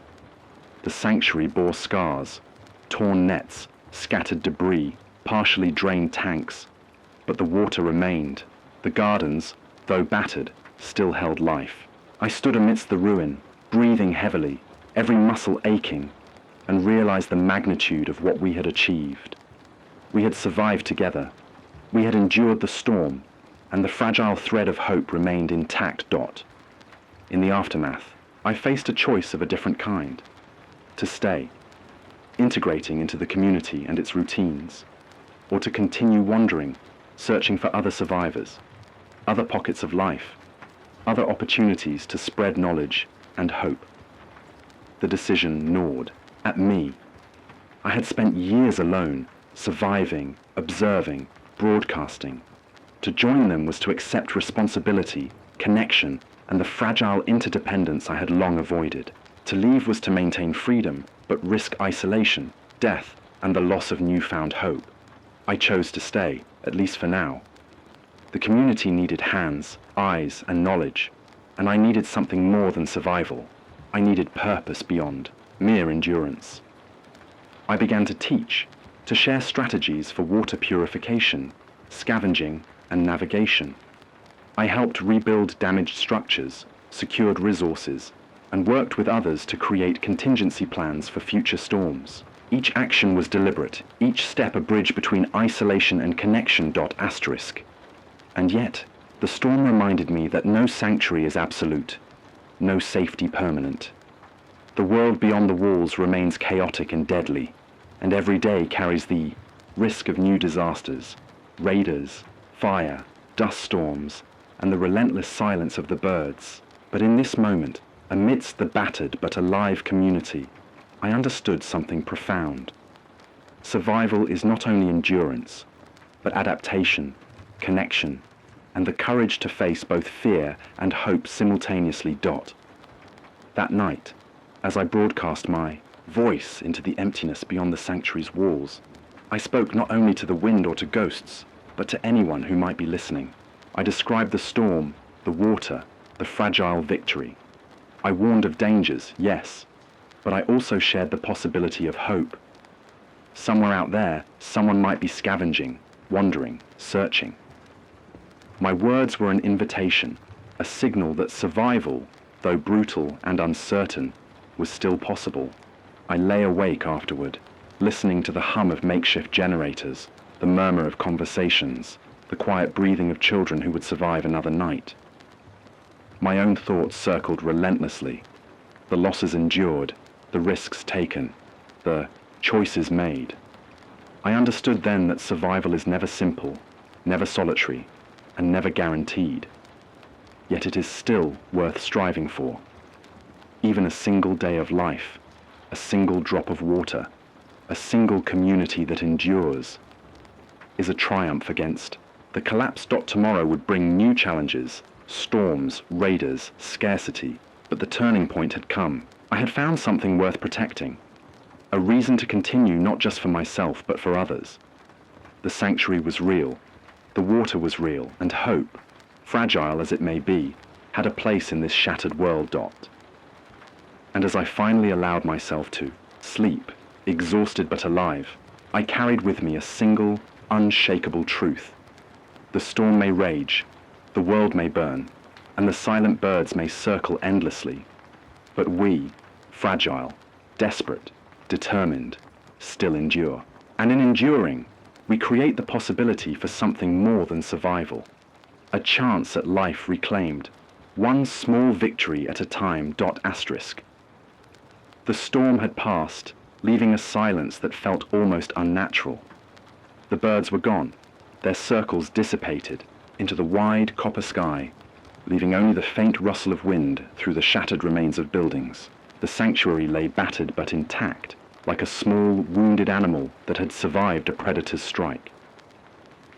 The sanctuary bore scars, torn nets, scattered debris, partially drained tanks, but the water remained. The gardens, though battered, still held life. I stood amidst the ruin, breathing heavily, every muscle aching, and realized the magnitude of what we had achieved. We had survived together. We had endured the storm, and the fragile thread of hope remained intact. In the aftermath, I faced a choice of a different kind. To stay, integrating into the community and its routines, or to continue wandering, searching for other survivors, other pockets of life, other opportunities to spread knowledge and hope. The decision gnawed at me. I had spent years alone, surviving, observing, broadcasting. To join them was to accept responsibility, connection, and the fragile interdependence I had long avoided. To leave was to maintain freedom, but risk isolation, death, and the loss of newfound hope. I chose to stay, at least for now. The community needed hands, eyes, and knowledge, and I needed something more than survival. I needed purpose beyond mere endurance. I began to teach, to share strategies for water purification, scavenging, and navigation. I helped rebuild damaged structures, secured resources, and worked with others to create contingency plans for future storms. Each action was deliberate, each step a bridge between isolation and connection. And yet, the storm reminded me that no sanctuary is absolute, no safety permanent. The world beyond the walls remains chaotic and deadly, and every day carries the risk of new disasters, raiders, fire, dust storms, and the relentless silence of the birds. But in this moment, amidst the battered but alive community, I understood something profound. Survival is not only endurance, but adaptation, connection, and the courage to face both fear and hope simultaneously. That night, as I broadcast my voice into the emptiness beyond the sanctuary's walls, I spoke not only to the wind or to ghosts, but to anyone who might be listening. I described the storm, the water, the fragile victory. I warned of dangers, yes, but I also shared the possibility of hope. Somewhere out there, someone might be scavenging, wandering, searching. My words were an invitation, a signal that survival, though brutal and uncertain, was still possible. I lay awake afterward, listening to the hum of makeshift generators, the murmur of conversations, the quiet breathing of children who would survive another night. My own thoughts circled relentlessly, the losses endured, the risks taken, the choices made. I understood then that survival is never simple, never solitary, and never guaranteed. Yet it is still worth striving for. Even a single day of life, a single drop of water, a single community that endures, is a triumph against the collapse. Tomorrow would bring new challenges, storms, raiders, scarcity, but the turning point had come. I had found something worth protecting, a reason to continue not just for myself but for others. The sanctuary was real, the water was real, and hope, fragile as it may be, had a place in this shattered world. And as I finally allowed myself to sleep, exhausted but alive, I carried with me a single, unshakable truth. The storm may rage, the world may burn, and the silent birds may circle endlessly, but we, fragile, desperate, determined, still endure. And in enduring, we create the possibility for something more than survival, a chance at life reclaimed, one small victory at a time. The storm had passed, leaving a silence that felt almost unnatural. The birds were gone, their circles dissipated into the wide copper sky, leaving only the faint rustle of wind through the shattered remains of buildings. The sanctuary lay battered but intact, like a small, wounded animal that had survived a predator's strike.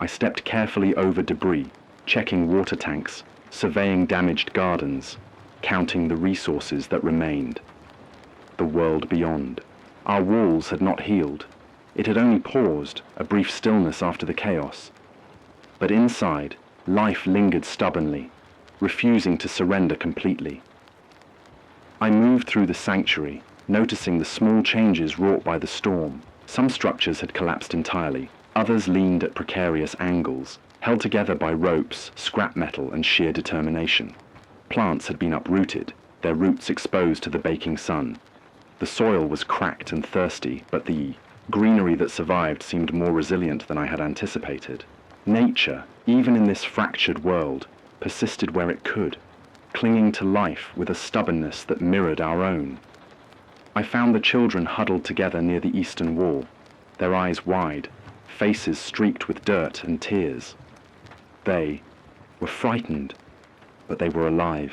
I stepped carefully over debris, checking water tanks, surveying damaged gardens, counting the resources that remained. The world beyond. Our walls had not healed. It had only paused, a brief stillness after the chaos. But inside, life lingered stubbornly, refusing to surrender completely. I moved through the sanctuary, noticing the small changes wrought by the storm. Some structures had collapsed entirely, others leaned at precarious angles, held together by ropes, scrap metal, and sheer determination. Plants had been uprooted, their roots exposed to the baking sun. The soil was cracked and thirsty, but the greenery that survived seemed more resilient than I had anticipated. Nature, even in this fractured world, persisted where it could, clinging to life with a stubbornness that mirrored our own. I found the children huddled together near the eastern wall, their eyes wide, faces streaked with dirt and tears. They were frightened, but they were alive.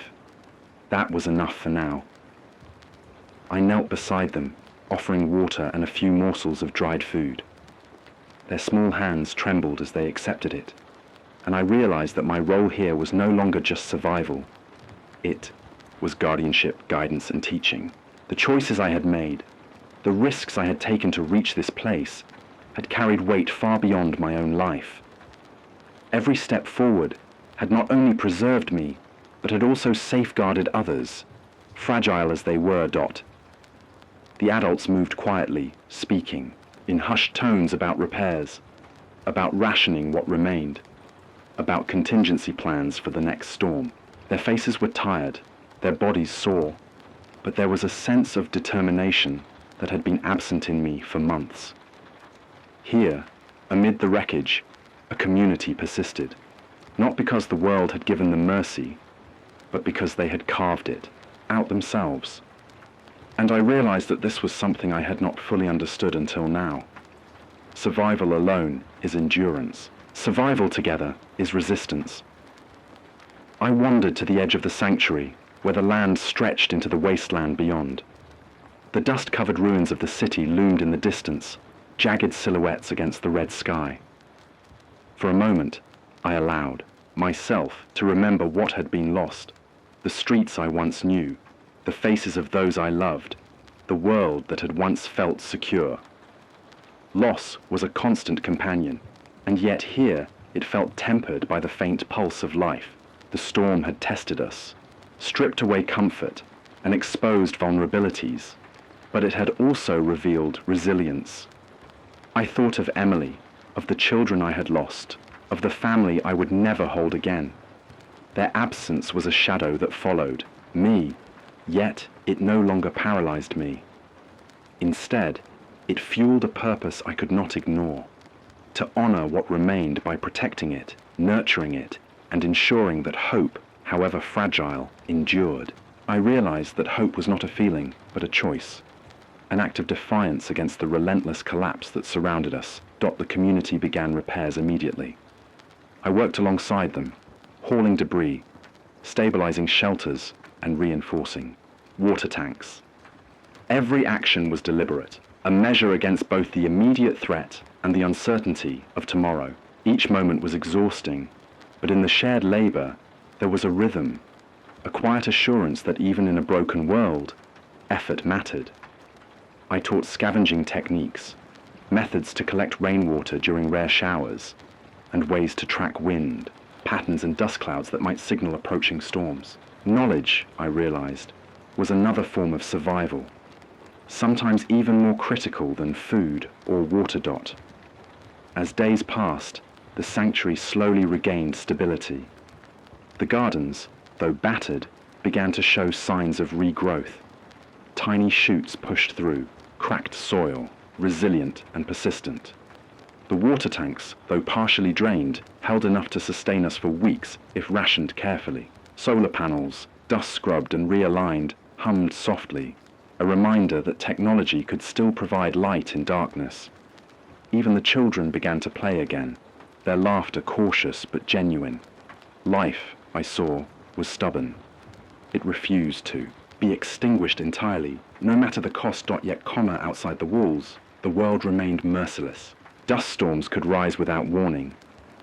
That was enough for now. I knelt beside them, offering water and a few morsels of dried food. Their small hands trembled as they accepted it, and I realized that my role here was no longer just survival. It was guardianship, guidance, and teaching. The choices I had made, the risks I had taken to reach this place, had carried weight far beyond my own life. Every step forward had not only preserved me, but had also safeguarded others, fragile as they were. The adults moved quietly, speaking, in hushed tones about repairs, about rationing what remained, about contingency plans for the next storm. Their faces were tired, their bodies sore, but there was a sense of determination that had been absent in me for months. Here, amid the wreckage, a community persisted, not because the world had given them mercy, but because they had carved it out themselves. And I realized that this was something I had not fully understood until now. Survival alone is endurance. Survival together is resistance. I wandered to the edge of the sanctuary, where the land stretched into the wasteland beyond. The dust-covered ruins of the city loomed in the distance, jagged silhouettes against the red sky. For a moment, I allowed myself to remember what had been lost, the streets I once knew, the faces of those I loved, the world that had once felt secure. Loss was a constant companion, and yet here it felt tempered by the faint pulse of life. The storm had tested us, stripped away comfort, and exposed vulnerabilities, but it had also revealed resilience. I thought of Emily, of the children I had lost, of the family I would never hold again. Their absence was a shadow that followed me, yet it no longer paralyzed me. Instead, it fueled a purpose I could not ignore, to honor what remained by protecting it, nurturing it, and ensuring that hope, however fragile, endured. I realized that hope was not a feeling, but a choice, an act of defiance against the relentless collapse that surrounded us. The community began repairs immediately. I worked alongside them, hauling debris, stabilizing shelters, and reinforcing water tanks. Every action was deliberate, a measure against both the immediate threat and the uncertainty of tomorrow. Each moment was exhausting, but in the shared labor, there was a rhythm, a quiet assurance that even in a broken world, effort mattered. I taught scavenging techniques, methods to collect rainwater during rare showers, and ways to track wind, patterns and dust clouds that might signal approaching storms. Knowledge, I realized, was another form of survival, sometimes even more critical than food or water. As days passed, the sanctuary slowly regained stability. The gardens, though battered, began to show signs of regrowth. Tiny shoots pushed through, cracked soil, resilient and persistent. The water tanks, though partially drained, held enough to sustain us for weeks if rationed carefully. Solar panels, dust scrubbed and realigned, hummed softly, a reminder that technology could still provide light in darkness. Even the children began to play again, their laughter cautious but genuine. Life, I saw, was stubborn. It refused to be extinguished entirely, no matter the cost. Yet, outside the walls, the world remained merciless. Dust storms could rise without warning.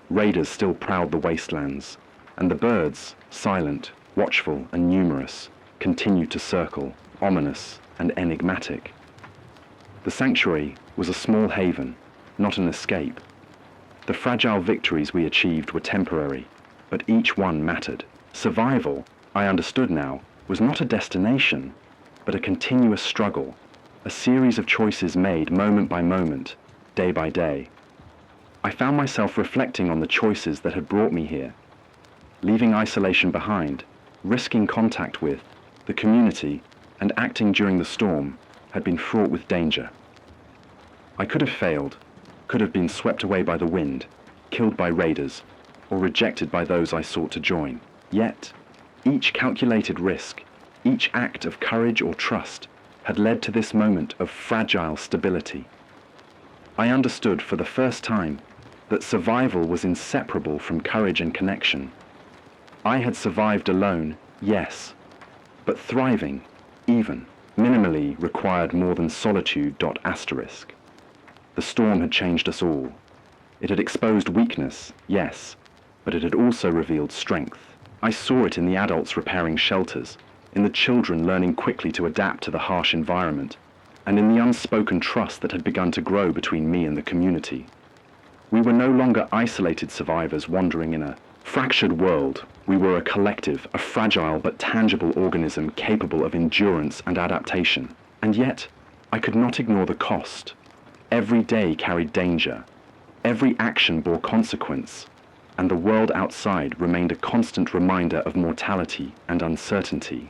Raiders still prowled the wastelands, and the birds, silent, watchful, and numerous, continued to circle, ominous and enigmatic. The sanctuary was a small haven, not an escape. The fragile victories we achieved were temporary, but each one mattered. Survival, I understood now, was not a destination, but a continuous struggle, a series of choices made moment by moment, day by day. I found myself reflecting on the choices that had brought me here, leaving isolation behind, risking contact with the community, and acting during the storm had been fraught with danger. I could have failed, could have been swept away by the wind, killed by raiders, or rejected by those I sought to join. Yet, each calculated risk, each act of courage or trust, had led to this moment of fragile stability. I understood for the first time that survival was inseparable from courage and connection. I had survived alone, yes, but thriving, even, minimally required more than solitude. Asterisk. The storm had changed us all. It had exposed weakness, yes, but it had also revealed strength. I saw it in the adults repairing shelters, in the children learning quickly to adapt to the harsh environment, and in the unspoken trust that had begun to grow between me and the community. We were no longer isolated survivors wandering in a fractured world. We were a collective, a fragile but tangible organism capable of endurance and adaptation. And yet, I could not ignore the cost. Every day carried danger. Every action bore consequence, and the world outside remained a constant reminder of mortality and uncertainty.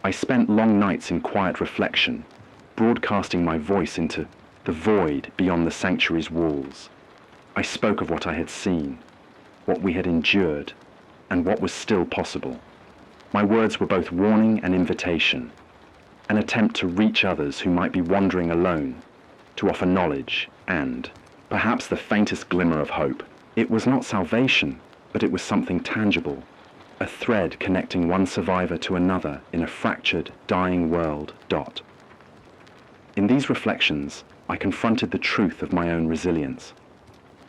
I spent long nights in quiet reflection, broadcasting my voice into the void beyond the sanctuary's walls. I spoke of what I had seen, what we had endured, and what was still possible. My words were both warning and invitation, an attempt to reach others who might be wandering alone, to offer knowledge and, perhaps, the faintest glimmer of hope. It was not salvation, but it was something tangible, a thread connecting one survivor to another in a fractured, dying world. In these reflections, I confronted the truth of my own resilience.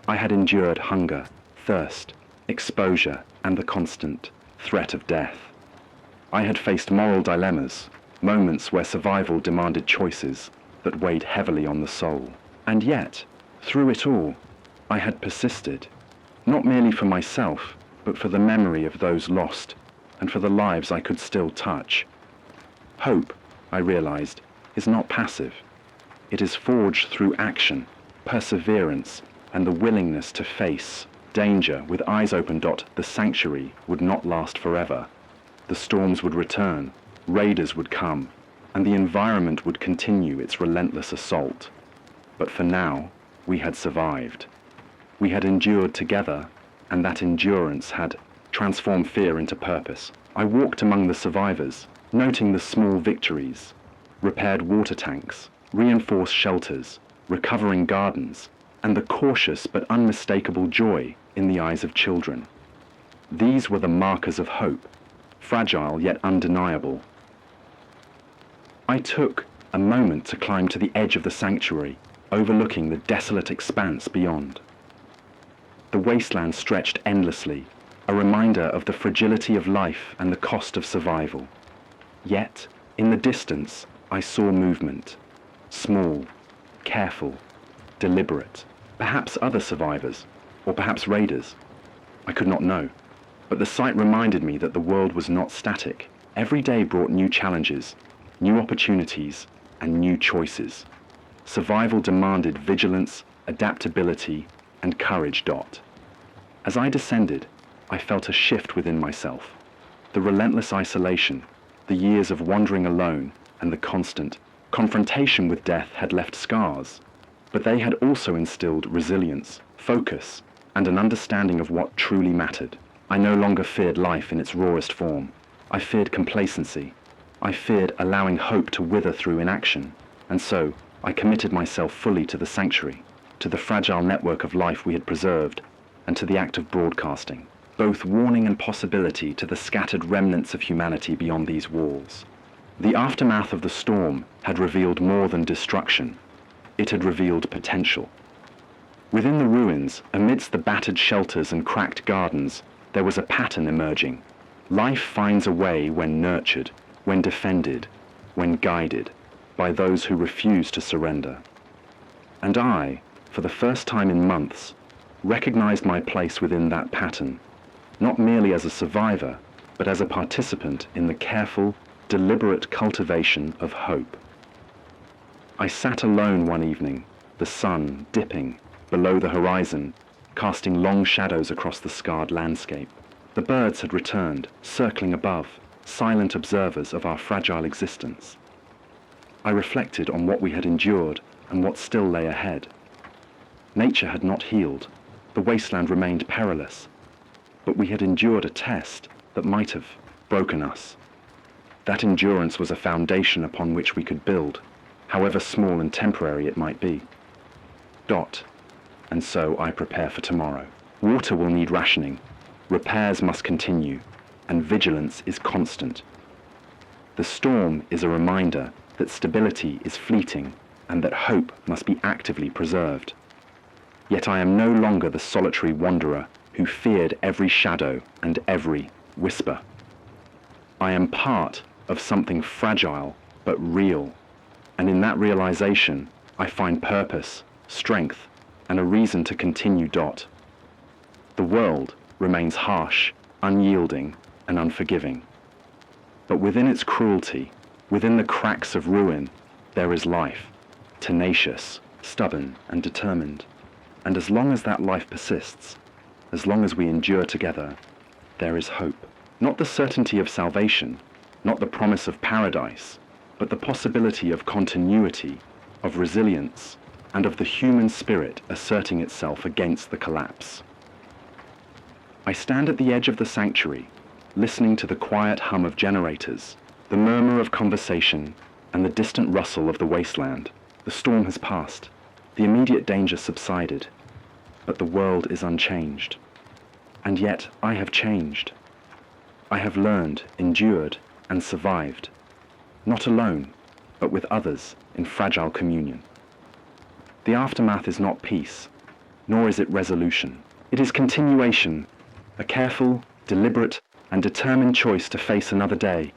I had endured hunger, thirst, exposure, and the constant threat of death. I had faced moral dilemmas, moments where survival demanded choices that weighed heavily on the soul. And yet, through it all, I had persisted, not merely for myself, but for the memory of those lost, and for the lives I could still touch. Hope, I realized, is not passive. It is forged through action, perseverance, and the willingness to face danger with eyes open. The sanctuary would not last forever. The storms would return, raiders would come, and the environment would continue its relentless assault. But for now, we had survived. We had endured together, and that endurance had transformed fear into purpose. I walked among the survivors, noting the small victories: repaired water tanks, reinforced shelters, recovering gardens, and the cautious but unmistakable joy in the eyes of children. These were the markers of hope, fragile yet undeniable. I took a moment to climb to the edge of the sanctuary, overlooking the desolate expanse beyond. The wasteland stretched endlessly, a reminder of the fragility of life and the cost of survival. Yet, in the distance, I saw movement. Small, careful, deliberate. Perhaps other survivors, or perhaps raiders. I could not know. But the sight reminded me that the world was not static. Every day brought new challenges, new opportunities, and new choices. Survival demanded vigilance, adaptability, and courage. As I descended, I felt a shift within myself. The relentless isolation, the years of wandering alone, and the constant confrontation with death had left scars, but they had also instilled resilience, focus, and an understanding of what truly mattered. I no longer feared life in its rawest form. I feared complacency. I feared allowing hope to wither through inaction. And so, I committed myself fully to the sanctuary, to the fragile network of life we had preserved, and to the act of broadcasting, both warning and possibility to the scattered remnants of humanity beyond these walls. The aftermath of the storm had revealed more than destruction. It had revealed potential. Within the ruins, amidst the battered shelters and cracked gardens, there was a pattern emerging. Life finds a way when nurtured, when defended, when guided by those who refuse to surrender. And I, for the first time in months, recognized my place within that pattern, not merely as a survivor, but as a participant in the careful, deliberate cultivation of hope. I sat alone one evening, the sun dipping below the horizon, casting long shadows across the scarred landscape. The birds had returned, circling above, silent observers of our fragile existence. I reflected on what we had endured and what still lay ahead. Nature had not healed. The wasteland remained perilous, but we had endured a test that might have broken us. That endurance was a foundation upon which we could build, however small and temporary it might be. And so I prepare for tomorrow. Water will need rationing, repairs must continue, and vigilance is constant. The storm is a reminder that stability is fleeting and that hope must be actively preserved. Yet I am no longer the solitary wanderer who feared every shadow and every whisper. I am part of something fragile but real, and in that realization I find purpose, strength, and a reason to continue. The world remains harsh, unyielding, and unforgiving. But within its cruelty, within the cracks of ruin, there is life, tenacious, stubborn, and determined. And as long as that life persists, as long as we endure together, there is hope. Not the certainty of salvation, not the promise of paradise, but the possibility of continuity, of resilience, and of the human spirit asserting itself against the collapse. I stand at the edge of the sanctuary, listening to the quiet hum of generators, the murmur of conversation, and the distant rustle of the wasteland. The storm has passed. The immediate danger subsided, but the world is unchanged. And yet I have changed. I have learned, endured, and survived. Not alone, but with others in fragile communion. The aftermath is not peace, nor is it resolution. It is continuation, a careful, deliberate, and determined choice to face another day,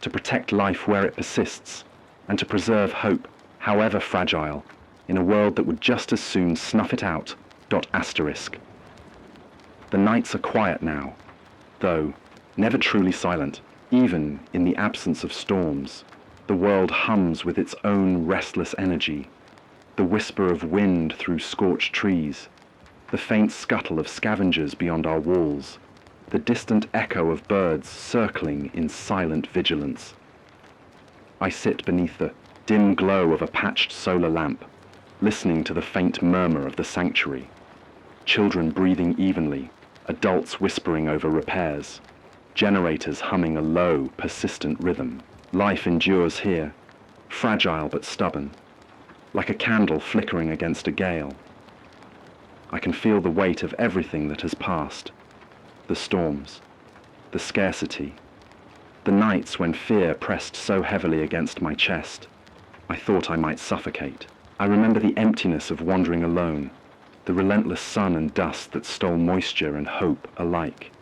to protect life where it persists, and to preserve hope, however fragile, in a world that would just as soon snuff it out. ***. The nights are quiet now, though never truly silent. Even in the absence of storms, the world hums with its own restless energy. The whisper of wind through scorched trees, the faint scuttle of scavengers beyond our walls, the distant echo of birds circling in silent vigilance. I sit beneath the dim glow of a patched solar lamp, listening to the faint murmur of the sanctuary. Children breathing evenly, adults whispering over repairs, generators humming a low, persistent rhythm. Life endures here, fragile but stubborn, like a candle flickering against a gale. I can feel the weight of everything that has passed. The storms, the scarcity, the nights when fear pressed so heavily against my chest, I thought I might suffocate. I remember the emptiness of wandering alone, the relentless sun and dust that stole moisture and hope alike.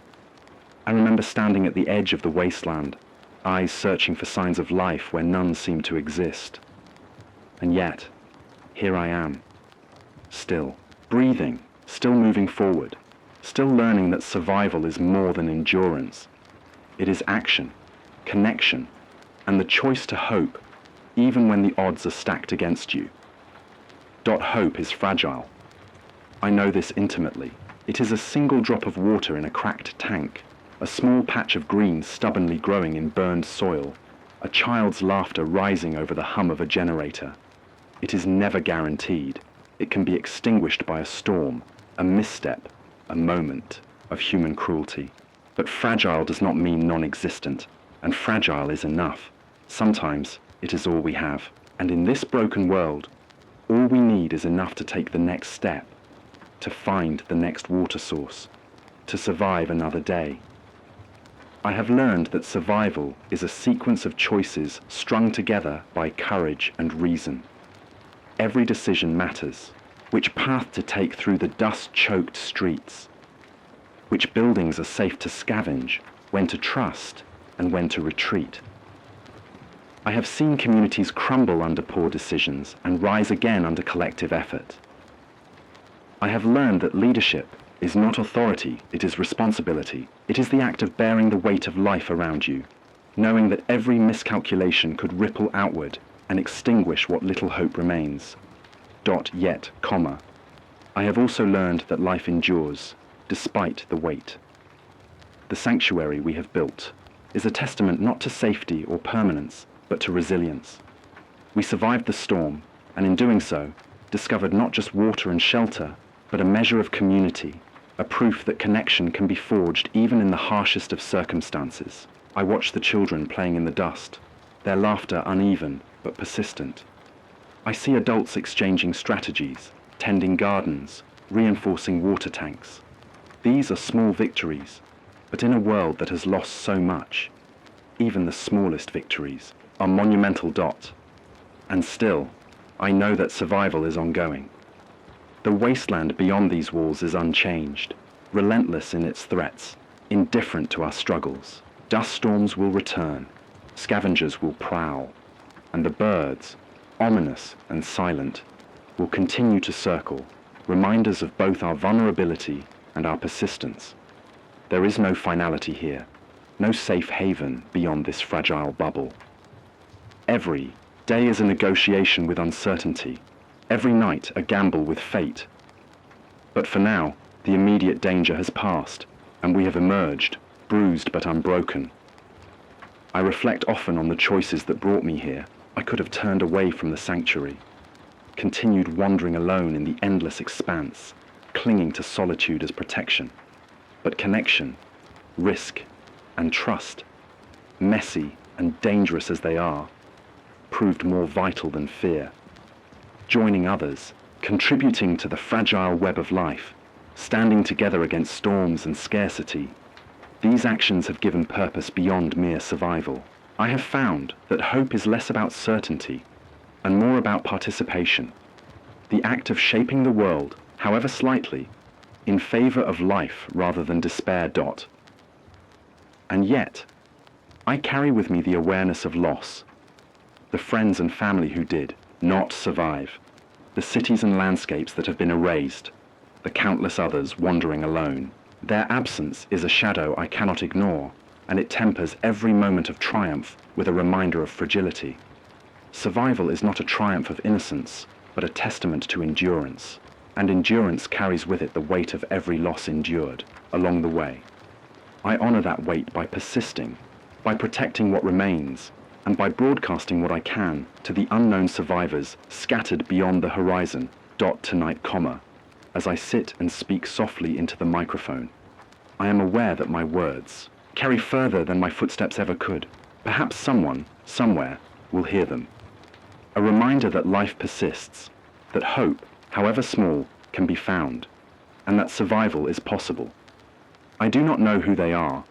I remember standing at the edge of the wasteland, eyes searching for signs of life where none seemed to exist. And yet, here I am, still, breathing, still moving forward, still learning that survival is more than endurance. It is action, connection, and the choice to hope, even when the odds are stacked against you. Hope is fragile. I know this intimately. It is a single drop of water in a cracked tank, a small patch of green stubbornly growing in burned soil, a child's laughter rising over the hum of a generator. It is never guaranteed. It can be extinguished by a storm, a misstep, a moment of human cruelty. But fragile does not mean non-existent, and fragile is enough. Sometimes it is all we have. And in this broken world, all we need is enough to take the next step, to find the next water source, to survive another day. I have learned that survival is a sequence of choices strung together by courage and reason. Every decision matters. Which path to take through the dust-choked streets, which buildings are safe to scavenge, when to trust, and when to retreat. I have seen communities crumble under poor decisions and rise again under collective effort. I have learned that leadership is not authority, it is responsibility. It is the act of bearing the weight of life around you, knowing that every miscalculation could ripple outward and extinguish what little hope remains. Yet, I have also learned that life endures, despite the weight. The sanctuary we have built is a testament not to safety or permanence, but to resilience. We survived the storm, and in doing so, discovered not just water and shelter, but a measure of community, a proof that connection can be forged even in the harshest of circumstances. I watched the children playing in the dust, their laughter uneven but persistent. I see adults exchanging strategies, tending gardens, reinforcing water tanks. These are small victories, but in a world that has lost so much, even the smallest victories are monumental. And still, I know that survival is ongoing. The wasteland beyond these walls is unchanged, relentless in its threats, indifferent to our struggles. Dust storms will return, scavengers will prowl, and the birds, ominous and silent, will continue to circle, reminders of both our vulnerability and our persistence. There is no finality here, no safe haven beyond this fragile bubble. Every day is a negotiation with uncertainty, every night a gamble with fate. But for now, the immediate danger has passed, and we have emerged, bruised but unbroken. I reflect often on the choices that brought me here. I could have turned away from the sanctuary, continued wandering alone in the endless expanse, clinging to solitude as protection. But connection, risk, and trust, messy and dangerous as they are, proved more vital than fear. Joining others, contributing to the fragile web of life, standing together against storms and scarcity, these actions have given purpose beyond mere survival. I have found that hope is less about certainty and more about participation, the act of shaping the world, however slightly, in favor of life rather than despair. And yet, I carry with me the awareness of loss, the friends and family who did not survive, the cities and landscapes that have been erased, the countless others wandering alone. Their absence is a shadow I cannot ignore, and it tempers every moment of triumph with a reminder of fragility. Survival is not a triumph of innocence, but a testament to endurance, and endurance carries with it the weight of every loss endured along the way. I honor that weight by persisting, by protecting what remains, and by broadcasting what I can to the unknown survivors scattered beyond the horizon. Tonight, as I sit and speak softly into the microphone, I am aware that my words carry further than my footsteps ever could. Perhaps someone, somewhere, will hear them. A reminder that life persists, that hope, however small, can be found, and that survival is possible. I do not know who they are,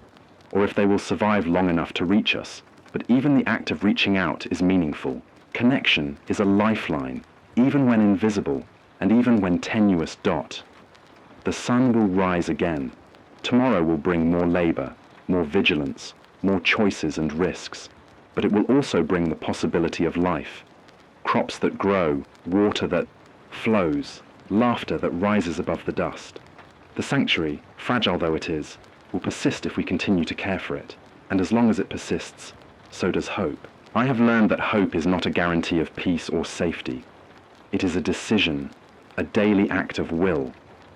or if they will survive long enough to reach us, but even the act of reaching out is meaningful. Connection is a lifeline, even when invisible, and even when tenuous. The sun will rise again. Tomorrow will bring more labor, more vigilance, more choices and risks, but it will also bring the possibility of life. Crops that grow, water that flows, laughter that rises above the dust. The sanctuary, fragile though it is, will persist if we continue to care for it, and as long as it persists, so does hope. I have learned that hope is not a guarantee of peace or safety. It is a decision, a daily act of will,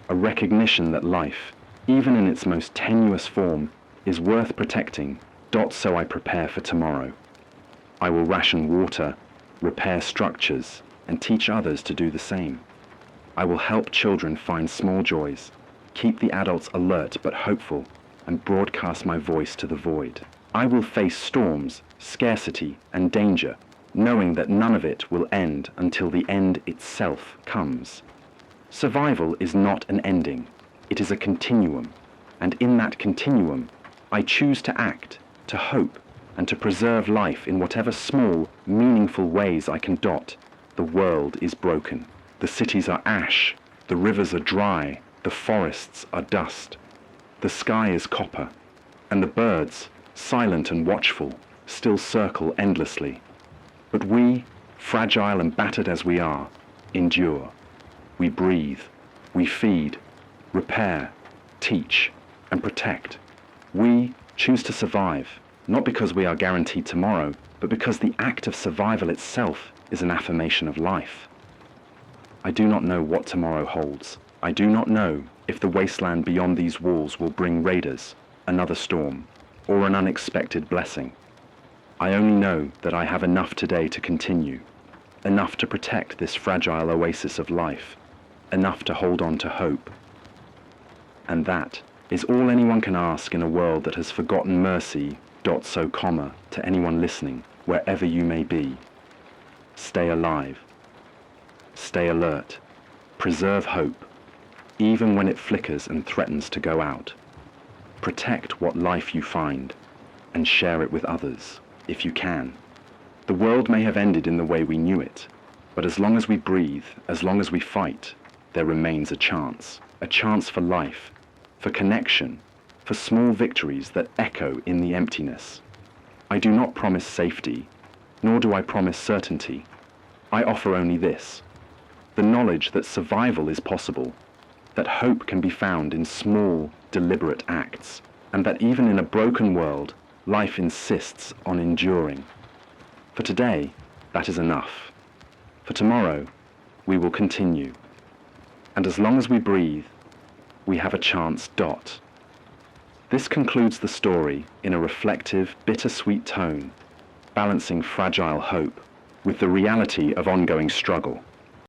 a recognition that life, even in its most tenuous form, is worth protecting. So I prepare for tomorrow. I will ration water, repair structures, and teach others to do the same. I will help children find small joys, keep the adults alert but hopeful, and broadcast my voice to the void. I will face storms, scarcity, and danger, knowing that none of it will end until the end itself comes. Survival is not an ending, it is a continuum, and in that continuum, I choose to act, to hope, and to preserve life in whatever small, meaningful ways I can. The world is broken. The cities are ash, the rivers are dry, the forests are dust. The sky is copper, and the birds, silent and watchful, still circle endlessly. But we, fragile and battered as we are, endure. We breathe, we feed, repair, teach, and protect. We choose to survive, not because we are guaranteed tomorrow, but because the act of survival itself is an affirmation of life. I do not know what tomorrow holds. I do not know if the wasteland beyond these walls will bring raiders, another storm, or an unexpected blessing. I only know that I have enough today to continue, enough to protect this fragile oasis of life, enough to hold on to hope. And that is all anyone can ask in a world that has forgotten mercy. To anyone listening, wherever you may be, stay alive, stay alert, preserve hope, even when it flickers and threatens to go out. Protect what life you find, and share it with others, if you can. The world may have ended in the way we knew it, but as long as we breathe, as long as we fight, there remains a chance for life, for connection, for small victories that echo in the emptiness. I do not promise safety, nor do I promise certainty. I offer only this, the knowledge that survival is possible, that hope can be found in small, deliberate acts, and that even in a broken world, life insists on enduring. For today, that is enough. For tomorrow, we will continue. And as long as we breathe, we have a chance. This concludes the story in a reflective, bittersweet tone, balancing fragile hope with the reality of ongoing struggle.